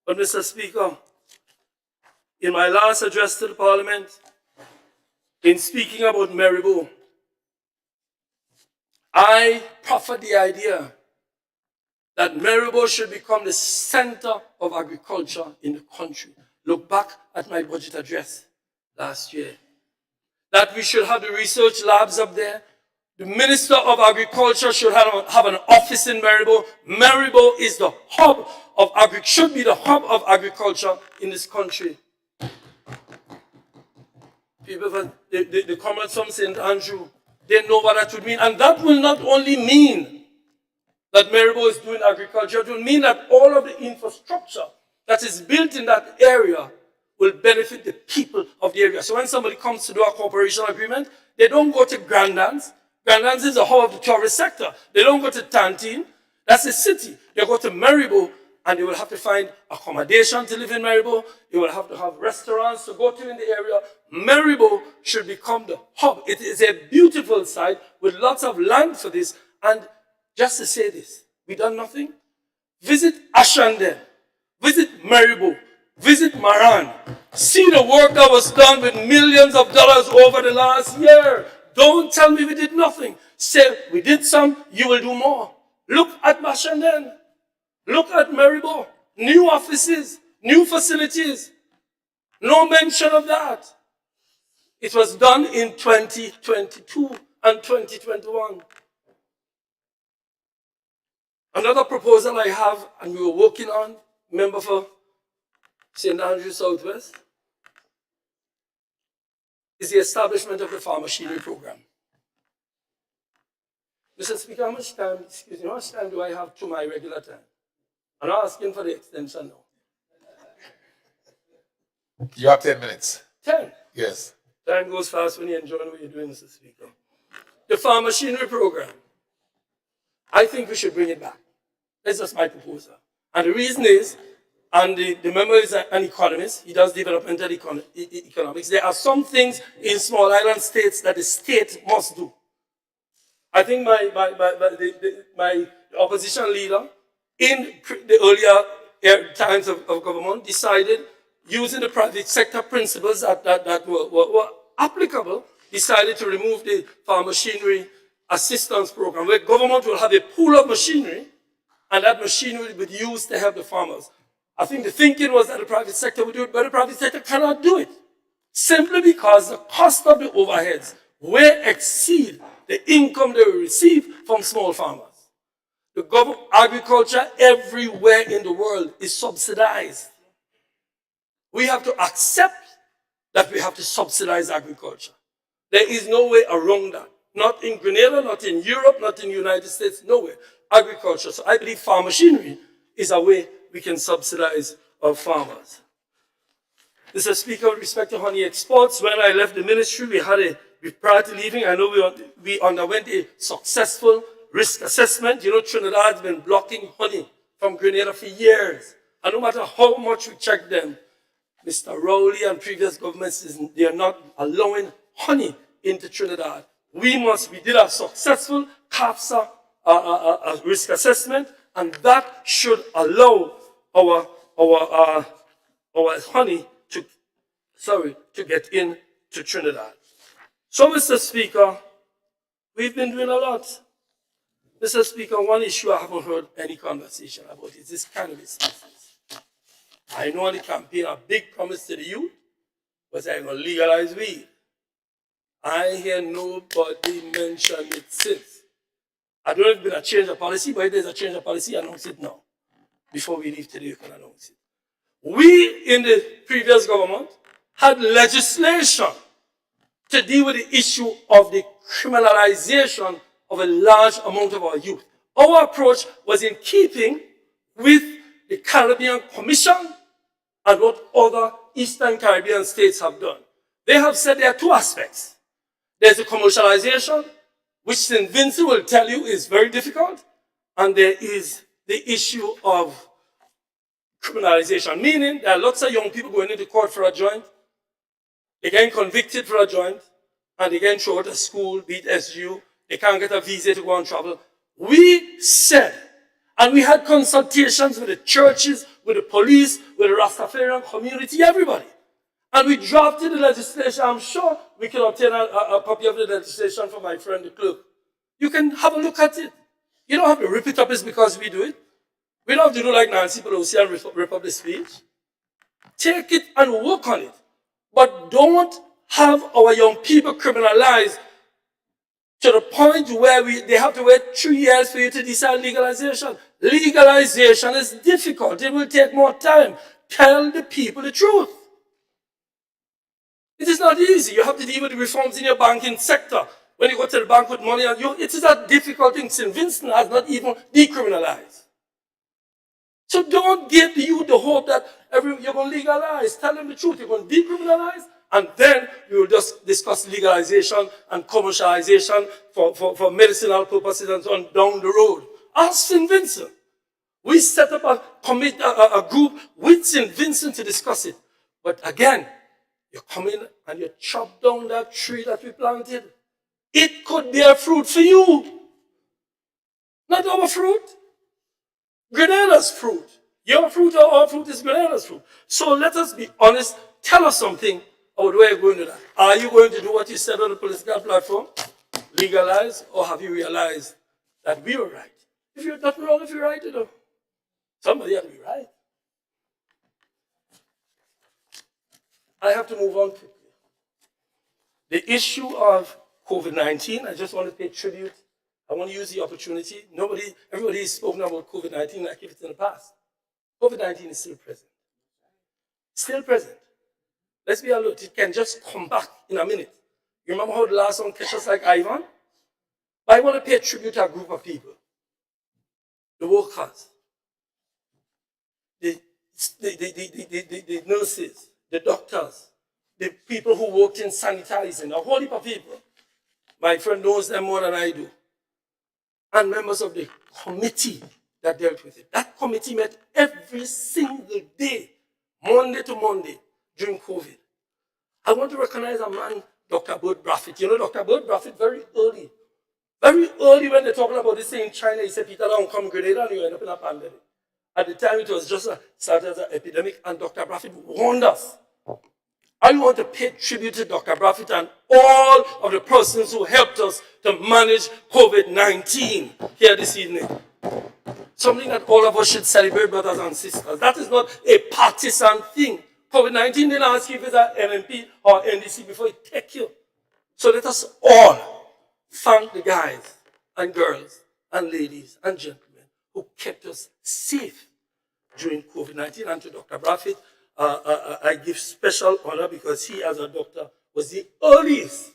But Mr. Speaker, in my last address to the Parliament, in speaking about Maribo, I proffered the idea that Maribo should become the center of agriculture in the country. Look back at my budget address last year. That we should have the research labs up there. The Minister of Agriculture should have an office in Maribo. Maribo is the hub of should be the hub of agriculture in this country. People, the comments from St. Andrew, they know what that would mean. And that will not only mean that Maribo is doing agriculture, it will mean that all of the infrastructure that is built in that area will benefit the people of the area. So when somebody comes to do a cooperation agreement, they don't go to Grandans. Grandans is the hub of the tourist sector. They don't go to Tantine. That's a city. They go to Maribo, and they will have to find accommodation to live in Maribo. They will have to have restaurants to go to in the area. Maribo should become the hub. It is a beautiful site with lots of land for this. And just to say this, we done nothing. Visit Ashande. Visit Maribo. Visit Maran. See the work that was done with millions of dollars over the last year. Don't tell me we did nothing. Say, we did some, you will do more. Look at Mashanden. Look at Maribo. New offices, new facilities. No mention of that. It was done in 2022 and 2021. Another proposal I have, and we were working on, member for St. Andrew Southwest, is the establishment of the farm machinery program. Mr. Speaker, how much time do I have to my regular time? I'm not asking for the extension now. You have 10 minutes. 10? Yes. Time goes fast when you're enjoying what you're doing, Mr. Speaker. The farm machinery program, I think we should bring it back. That's just my proposal. And the reason is, and the member is an economist, he does developmental economics. There are some things in small island states that the state must do. I think the the opposition leader, in the earlier times of government, decided, using the private sector principles that were applicable, decided to remove the farm machinery assistance program, where government will have a pool of machinery, and that machinery will be used to help the farmers. I think the thinking was that the private sector would do it, but the private sector cannot do it, simply because the cost of the overheads way exceed the income they will receive from small farmers. The agriculture everywhere in the world is subsidized. We have to accept that we have to subsidize agriculture. There is no way around that. Not in Grenada, not in Europe, not in the United States, nowhere. Agriculture. So I believe farm machinery is a way we can subsidize our farmers. Mr. Speaker, with respect to honey exports, when I left the ministry, prior to leaving, I know we underwent a successful risk assessment. You know, Trinidad has been blocking honey from Grenada for years. And no matter how much we check them, Mr. Rowley and previous governments, they are not allowing honey into Trinidad. We did a successful CAPSA risk assessment, and that should allow our honey to get into Trinidad. So, Mr. Speaker, we've been doing a lot. Mr. Speaker, one issue I haven't heard any conversation about is this cannabis business. I know on the campaign a big promise to the youth was I'm going to legalize weed. I hear nobody mention it since. I don't know if it's been a change of policy, but if there's a change of policy, announce it now. Before we leave today, you can announce it. We, in the previous government, had legislation to deal with the issue of the criminalization of a large amount of our youth. Our approach was in keeping with the Caribbean Commission and what other Eastern Caribbean states have done. They have said there are two aspects. There's the commercialization, which St. Vincent will tell you is very difficult, and there is the issue of criminalization, meaning there are lots of young people going into court for a joint, they get convicted for a joint, and they get thrown out of school, be it SGU, they can't get a visa to go and travel. We said, and we had consultations with the churches, with the police, with the Rastafarian community, everybody. And we drafted the legislation. I'm sure we can obtain a copy of the legislation from my friend, the clerk. You can have a look at it. You don't have to rip it up just because we do it. We don't have to do like Nancy Pelosi and rip up the speech. Take it and work on it. But don't have our young people criminalized to the point where they have to wait 3 years for you to decide legalization. Legalization is difficult. It will take more time. Tell the people the truth. It is not easy. You have to deal with the reforms in your banking sector. When you go to the bank with money, it is a difficult thing. St. Vincent has not even decriminalized. So don't give the youth the hope that you're going to legalize. Tell them the truth. You're going to decriminalize, and then we will just discuss legalization and commercialization for medicinal purposes and so on down the road. Ask St. Vincent. We set up a group with St. Vincent to discuss it. But again, you come in and you chop down that tree that we planted. It could bear fruit for you. Not our fruit. Grenada's fruit. Your fruit or our fruit is Grenada's fruit. So let us be honest. Tell us something about where you're going to that. Are you going to do what you said on the political platform? Legalize, or have you realized that we were right? If you're not wrong, if you're right, you know. Somebody had to be right. I have to move on quickly. The issue of COVID-19, I just want to pay tribute. I want to use the opportunity. Everybody has spoken about COVID-19 like if it's in the past. COVID-19 is still present. Still present. Let's be alert. It can just come back in a minute. You remember how the last one catch us like Ivan? But I want to pay tribute to a group of people. The workers. The nurses. The doctors. The people who worked in sanitizing. A whole heap of people. My friend knows them more than I do. And members of the committee that dealt with it. That committee met every single day, Monday to Monday, during COVID. I want to recognize a man, Dr. Bert Braffett. You know Dr. Bert Braffett very early. Very early when they're talking about this thing in China, he said, Peter, don't come Grenada and you end up in a pandemic. At the time, it was just started as an epidemic, and Dr. Brafitt warned us. I want to pay tribute to Dr. Brafitt and all of the persons who helped us to manage COVID-19 here this evening. Something that all of us should celebrate, brothers and sisters. That is not a partisan thing. COVID-19 didn't ask you if it's an NMP or NDC before it take you. So let us all thank the guys and girls and ladies and gentlemen who kept us safe during COVID-19. And to Dr. Brafitt, I give special honor because he, as a doctor, was the earliest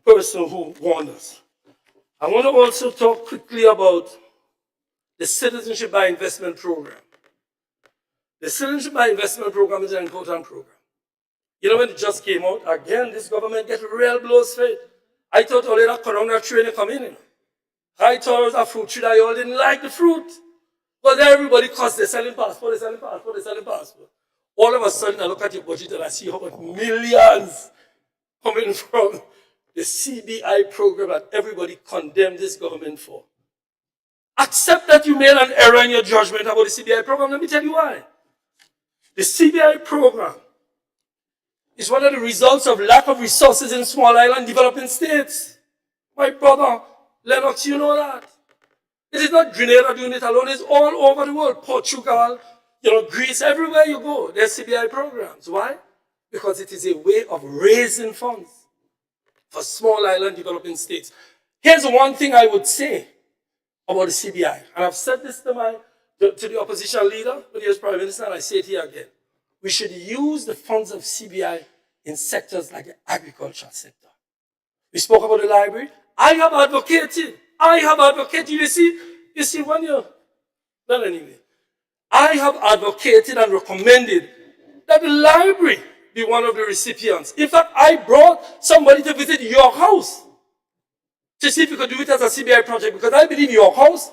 person who warned us. I want to also talk quickly about the Citizenship by Investment Program. The Citizenship by Investment Program is an important program. You know, when it just came out, again, this government get real blows for it. I thought only that corona training come in. I thought it was a fruit tree that you all didn't like the fruit. But everybody cussed, they're selling passport, they're selling passport, they're selling passport. All of a sudden, I look at your budget and I see how much millions coming from the CBI program that everybody condemned this government for. Accept that you made an error in your judgment about the CBI program. Let me tell you why. The CBI program is one of the results of lack of resources in small island developing states. My brother, Lennox, you know that. It is not Grenada doing it alone. It's all over the world. Portugal, Greece, everywhere you go, there's CBI programs. Why? Because it is a way of raising funds for small island developing states. Here's one thing I would say about the CBI. And I've said this to the opposition leader, when he was Prime Minister, and I say it here again. We should use the funds of CBI in sectors like the agriculture sector. We spoke about the library. I have advocated, you see when you're, well anyway, I have advocated and recommended that the library be one of the recipients. In fact, I brought somebody to visit your house to see if we could do it as a CBI project, because I believe your house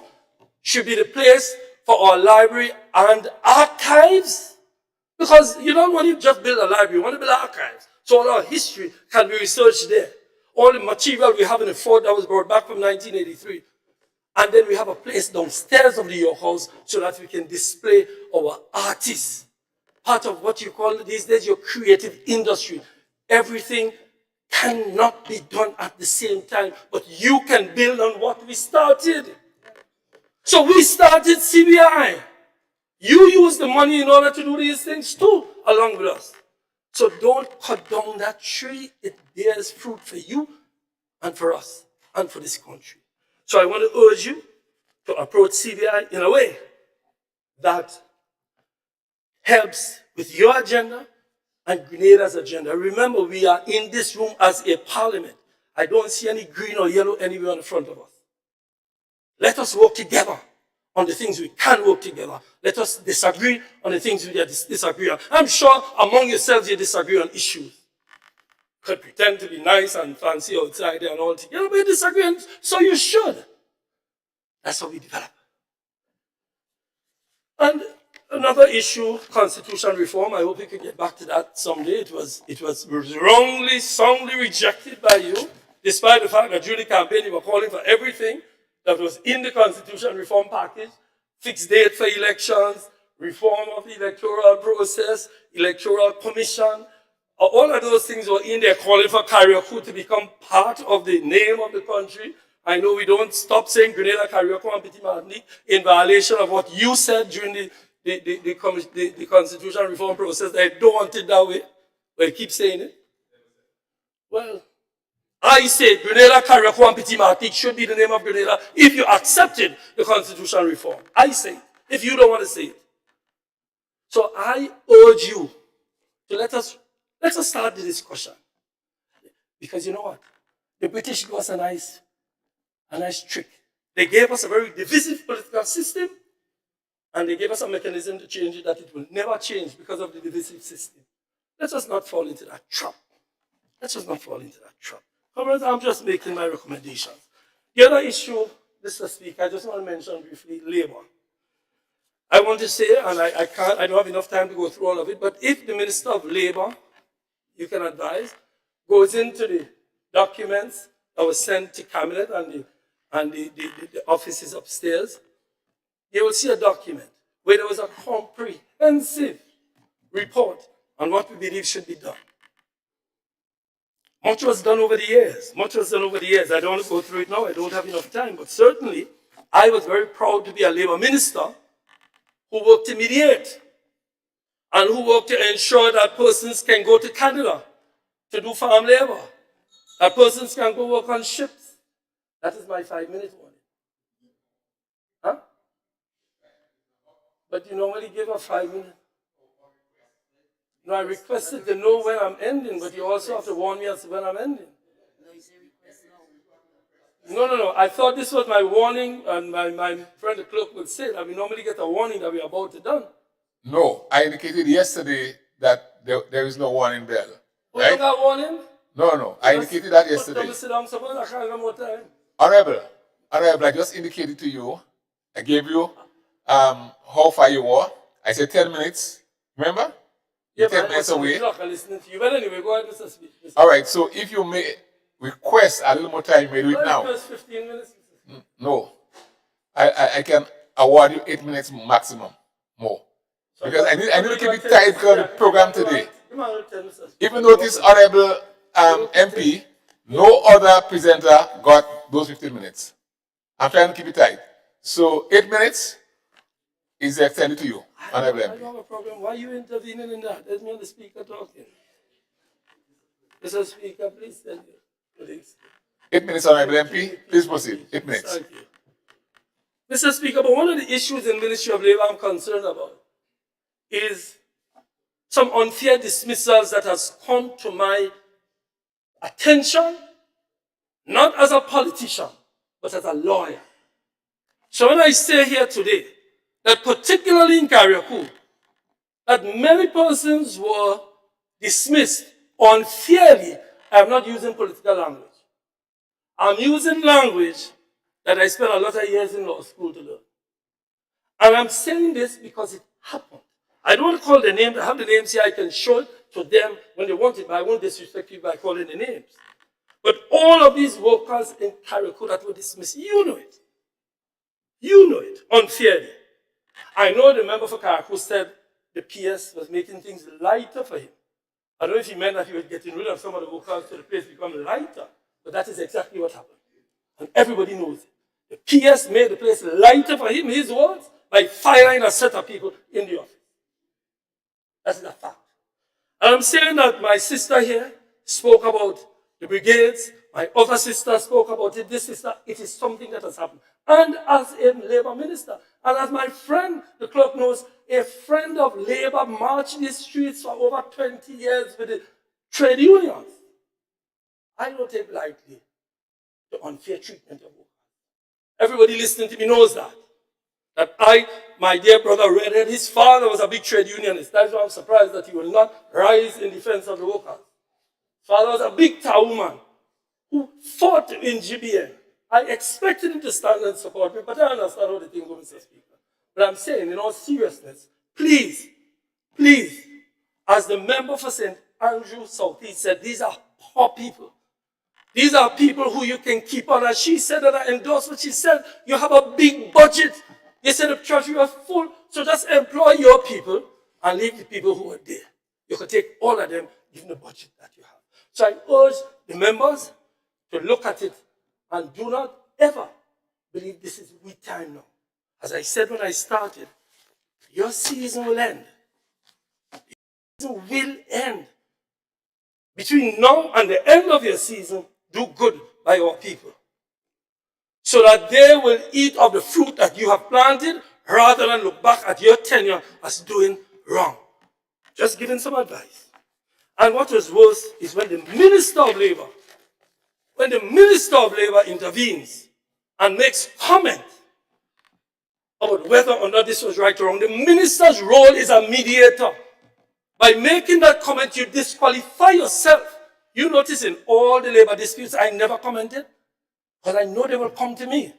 should be the place for our library and archives. Because you don't want to just build a library, you want to build archives. So all our history can be researched there. All the material we have in the fort that was brought back from 1983. And then we have a place downstairs of your house so that we can display our artists. Part of what you call these days your creative industry. Everything cannot be done at the same time, but you can build on what we started. So we started CBI. You use the money in order to do these things too, along with us. So don't cut down that tree. It bears fruit for you and for us and for this country. So I want to urge you to approach CBI in a way that helps with your agenda and Grenada's agenda. Remember, we are in this room as a parliament. I don't see any green or yellow anywhere in front of us. Let us work together on the things we can work together. Let us disagree on the things we disagree on. I'm sure among yourselves you disagree on issues. Could pretend to be nice and fancy outside there and all together, but you disagree, so you should. That's how we develop. And another issue, constitution reform. I hope we can get back to that someday. It was wrongly, soundly rejected by you, despite the fact that during the campaign you were calling for everything that was in the constitution reform package, fixed date for elections, reform of the electoral process, electoral commission. All of those things were in there calling for Carriacou to become part of the name of the country. I know we don't stop saying Grenada, Carriacou, and Petit Martinique in violation of what you said during the constitutional reform process. I don't want it that way, but you keep saying it. Well, I say Grenada, Carriacou, and Petit Martinique should be the name of Grenada if you accepted the constitutional reform. I say it, if you don't want to say it. So I urge you to let us start the discussion. Because you know what? The British gave us a nice trick. They gave us a very divisive political system, and they gave us a mechanism to change it that it will never change because of the divisive system. Let us not fall into that trap. Let us not fall into that trap. Comrades, I'm just making my recommendations. The other issue, Mr. Speaker, I just want to mention briefly labor. I want to say, and I don't have enough time to go through all of it, but if the Minister of Labor, you can advise, goes into the documents that was sent to Cabinet and the offices upstairs, you will see a document where there was a comprehensive report on what we believe should be done. Much was done over the years. Much was done over the years. I don't want to go through it now. I don't have enough time. But certainly, I was very proud to be a Labour minister who worked to mediate and who worked to ensure that persons can go to Canada to do farm labor, that persons can go work on ships. That is my 5-minute warning. Huh? But you normally give a 5 minute. No, I requested to know when I'm ending, but you also have to warn me as to when I'm ending. No. I thought this was my warning, and my friend the clerk would say that we normally get a warning that we're about to done. No, I indicated yesterday that there is no warning bell. Right? You got warning? No. I indicated that yesterday. Honorable, I just indicated to you, I gave you how far you were. I said 10 minutes. Remember? Yeah, 10 minutes away. Listening to you. But anyway, go ahead, Mr. Speaker. All right, so if you may request a little more time, you may do it now. Request 15 minutes? No. I can award you 8 minutes maximum more. So because I need to keep it tight because of the program today. Even though this honorable MP, no other presenter got those 15 minutes. I'm trying to keep it tight. So 8 minutes is extended to you, honorable MP. I don't have a problem. Why are you intervening in that? Let me and the speaker talking. Mr. Speaker, please tell you. 8 minutes, honorable MP. Please proceed. 8 minutes. Thank you. Mr. Speaker, but one of the issues in Ministry of Labour I'm concerned about is some unfair dismissals that has come to my attention, not as a politician, but as a lawyer. So when I say here today, that particularly in Carriacou, that many persons were dismissed unfairly, I'm not using political language. I'm using language that I spent a lot of years in law school to learn. And I'm saying this because it happened. I don't want to call the name. I have the names here. I can show it to them when they want it, but I won't disrespect people by calling the names. But all of these workers in Carriacou that were dismissed, you know it. You know it, unfairly. I know the member for Carriacou said the PS was making things lighter for him. I don't know if he meant that he was getting rid of some of the workers to the place become lighter, but that is exactly what happened. And everybody knows it. The PS made the place lighter for him, his words, by firing a set of people in the office. That's a fact. And I'm saying that my sister here spoke about the brigades, my other sister spoke about it, this sister, it is something that has happened. And as a Labour minister, and as my friend, the clerk knows, a friend of Labour marched these streets for over 20 years with the trade unions. I don't take lightly the unfair treatment of workers. Everybody listening to me knows that. That my dear brother Redhead, his father was a big trade unionist. That's why I'm surprised that he will not rise in defense of the workers. His father was a big Tauman who fought in GBN. I expected him to stand and support me, but I understand how the thing goes, Mr. Speaker. But I'm saying, in all seriousness, please, as the member for St. Andrew Southeast said, these are poor people. These are people who you can keep on. As she said, and I endorse what she said, you have a big budget. You said the treasury was full, so just employ your people and leave the people who are there. You can take all of them, given the budget that you have. So I urge the members to look at it and do not ever believe this is we time now. As I said when I started, your season will end. Your season will end. Between now and the end of your season, do good by our people, so that they will eat of the fruit that you have planted rather than look back at your tenure as doing wrong. Just giving some advice. And what was worse is when the Minister of Labour, intervenes and makes comment about whether or not this was right or wrong. The minister's role is a mediator. By making that comment, you disqualify yourself. You notice in all the labor disputes, I never commented, because I know they will come to me.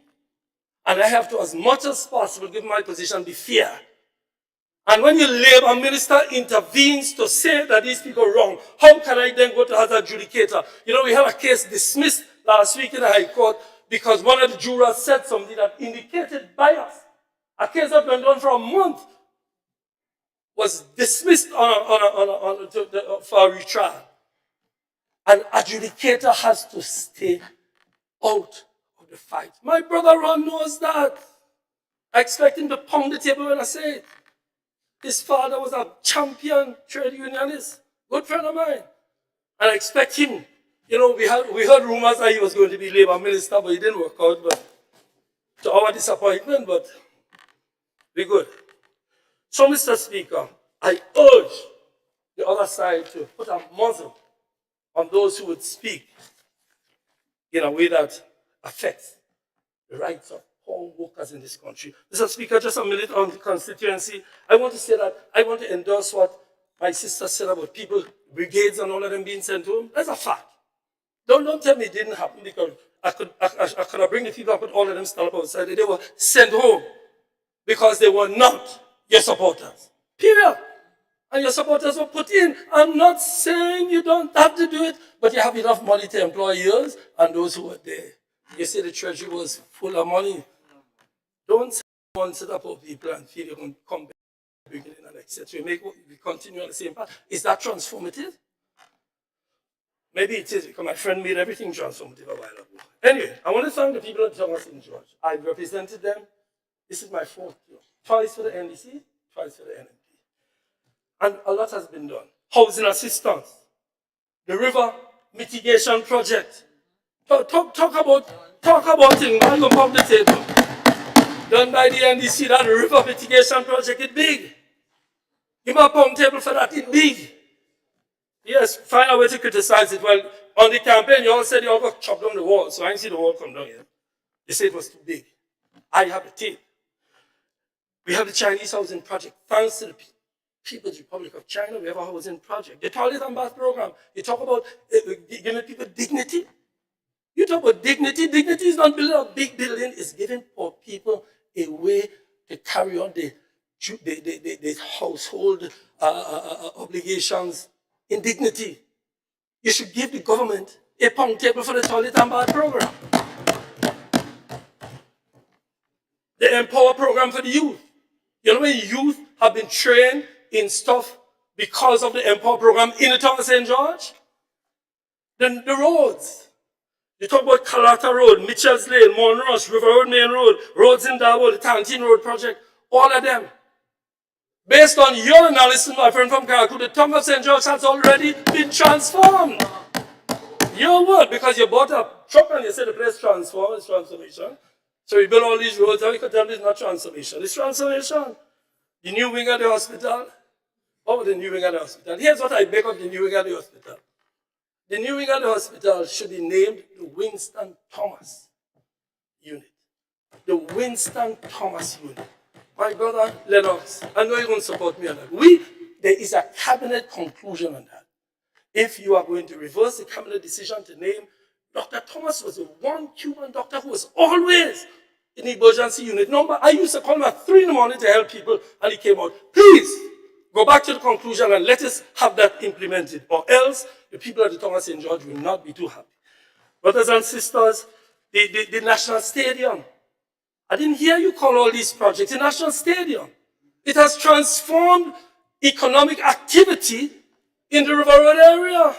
And I have to, as much as possible, give my position, be fair. And when your labor minister intervenes to say that these people are wrong, how can I then go to as adjudicator? You know, we had a case dismissed last week in the High Court because one of the jurors said something that indicated bias. A case that went on for a month was dismissed for a retrial. An adjudicator has to stay out of the fight. My brother Ron knows that. I expect him to pound the table when I say it. His father was a champion trade unionist, good friend of mine. And I expect him, you know, we heard rumors that he was going to be Labour minister, but it didn't work out, but to our disappointment, but we're good. So, Mr. Speaker, I urge the other side to put a muzzle on those who would speak in a way that affects the rights of all workers in this country. Mr. Speaker, just a minute on the constituency. I want to say that I want to endorse what my sister said about people, brigades and all of them being sent home. That's a fact. Don't tell me it didn't happen because I could have bring the people and put all of them stand up outside. They were sent home because they were not your supporters. Period. And your supporters were put in. I'm not saying you don't have to do it, but you have enough money to employ yours and those who were there. You say the treasury was full of money. Don't say one set up of people and feel you're going to come back at the beginning and etc. We continue on the same path. Is that transformative? Maybe it is because my friend made everything transformative a while ago. Anyway, I want to thank the people of Thomas and George. I represented them. This is my fourth year. Twice for the NDC, twice for the NMP. And a lot has been done. Housing assistance, the river mitigation project. Talk about things. I'm going to pop the table. Done by the NDC, that river mitigation project is big. Give me a pound table for that, it's big. Yes, find a way to criticize it. Well, on the campaign, you all said you all got chopped down the wall, so I didn't see the wall come down yet. They said it was too big. I have the tape. We have the Chinese housing project. Thanks to the People's Republic of China, we have a housing project. The toilet and bath program. You talk about giving people dignity. You talk about dignity. Dignity is not building a big building. It's giving poor people a way to carry on the household obligations in dignity. You should give the government a pound table for the toilet and bath program. The Empower program for the youth. You know when youth have been trained in stuff because of the Empower program in the town of St. George? Then the roads. You talk about Calata Road, Mitchell's Lane, Monroe, River Road, Main Road, roads in Darwell, the Tantine Road project, all of them. Based on your analysis, my friend from Karakou, the town of St. George has already been transformed. Your word, because you bought a truck and you said the place transformed, it's transformation. So we built all these roads, and we could tell me it's not transformation. It's transformation. The new wing of the hospital. What was the new wing of the hospital? Here's what I make of the new wing of the hospital. The new wing of the hospital should be named the Winston Thomas Unit. The Winston Thomas Unit. My brother Lennox, I know you won't support me on that. There is a cabinet conclusion on that. If you are going to reverse the cabinet decision to name, Dr. Thomas was the one Cuban doctor who was always in the emergency unit. Number, I used to call him at 3 in the morning to help people, and he came out. Please, go back to the conclusion and let us have that implemented, or else the people of the Thomas St. George will not be too happy. Brothers and sisters, the National Stadium. I didn't hear you call all these projects the National Stadium. It has transformed economic activity in the River Road area.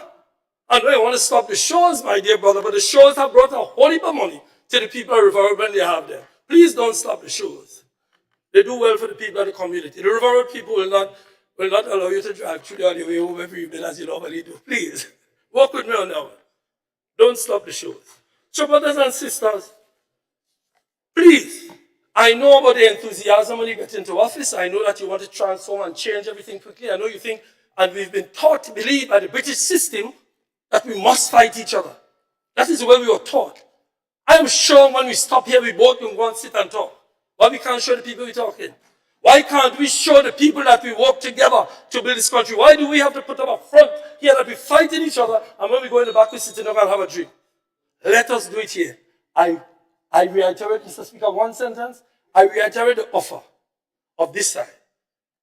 I know you want to stop the shows, my dear brother, but the shows have brought a whole heap of money to the people of River Road when they have them. Please don't stop the shows. They do well for the people of the community. The River Road people will not allow you to drive through on your way home every evening as you normally do. Please, work with me on that one. Don't stop the shows. So, brothers and sisters, please, I know about the enthusiasm when you get into office. I know that you want to transform and change everything quickly. I know you think, and we've been taught to believe by the British system that we must fight each other. That is the way we were taught. I am sure when we stop here, we both can go and sit and talk. Why we can't show the people we're talking? Why can't we show the people that we work together to build this country? Why do we have to put up a front here that we fighting each other, and when we go in the back, we sit down and have a drink? Let us do it here. I reiterate, Mr. Speaker, one sentence. I reiterate the offer of this side,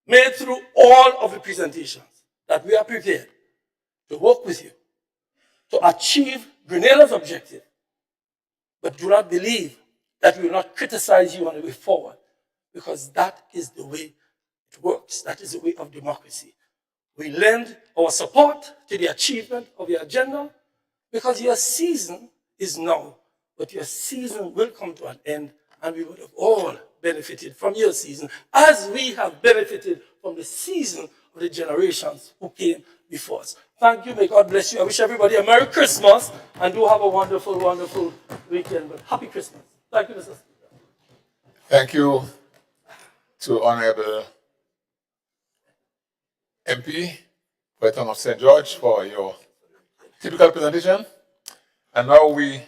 made through all of the presentations, that we are prepared to work with you to achieve Grenada's objective But do not believe that we will not criticize you on the way forward, because that is the way it works. That is the way of democracy. We lend our support to the achievement of your agenda, because your season is now, but your season will come to an end, and we would have all benefited from your season, as we have benefited from the season of the generations who came before us. Thank you. May God bless you. I wish everybody a Merry Christmas, and do have a wonderful, wonderful weekend. But Happy Christmas. Thank you, Mr. Speaker. Thank you to Honorable MP, Breton of St. George, for your typical presentation. And now we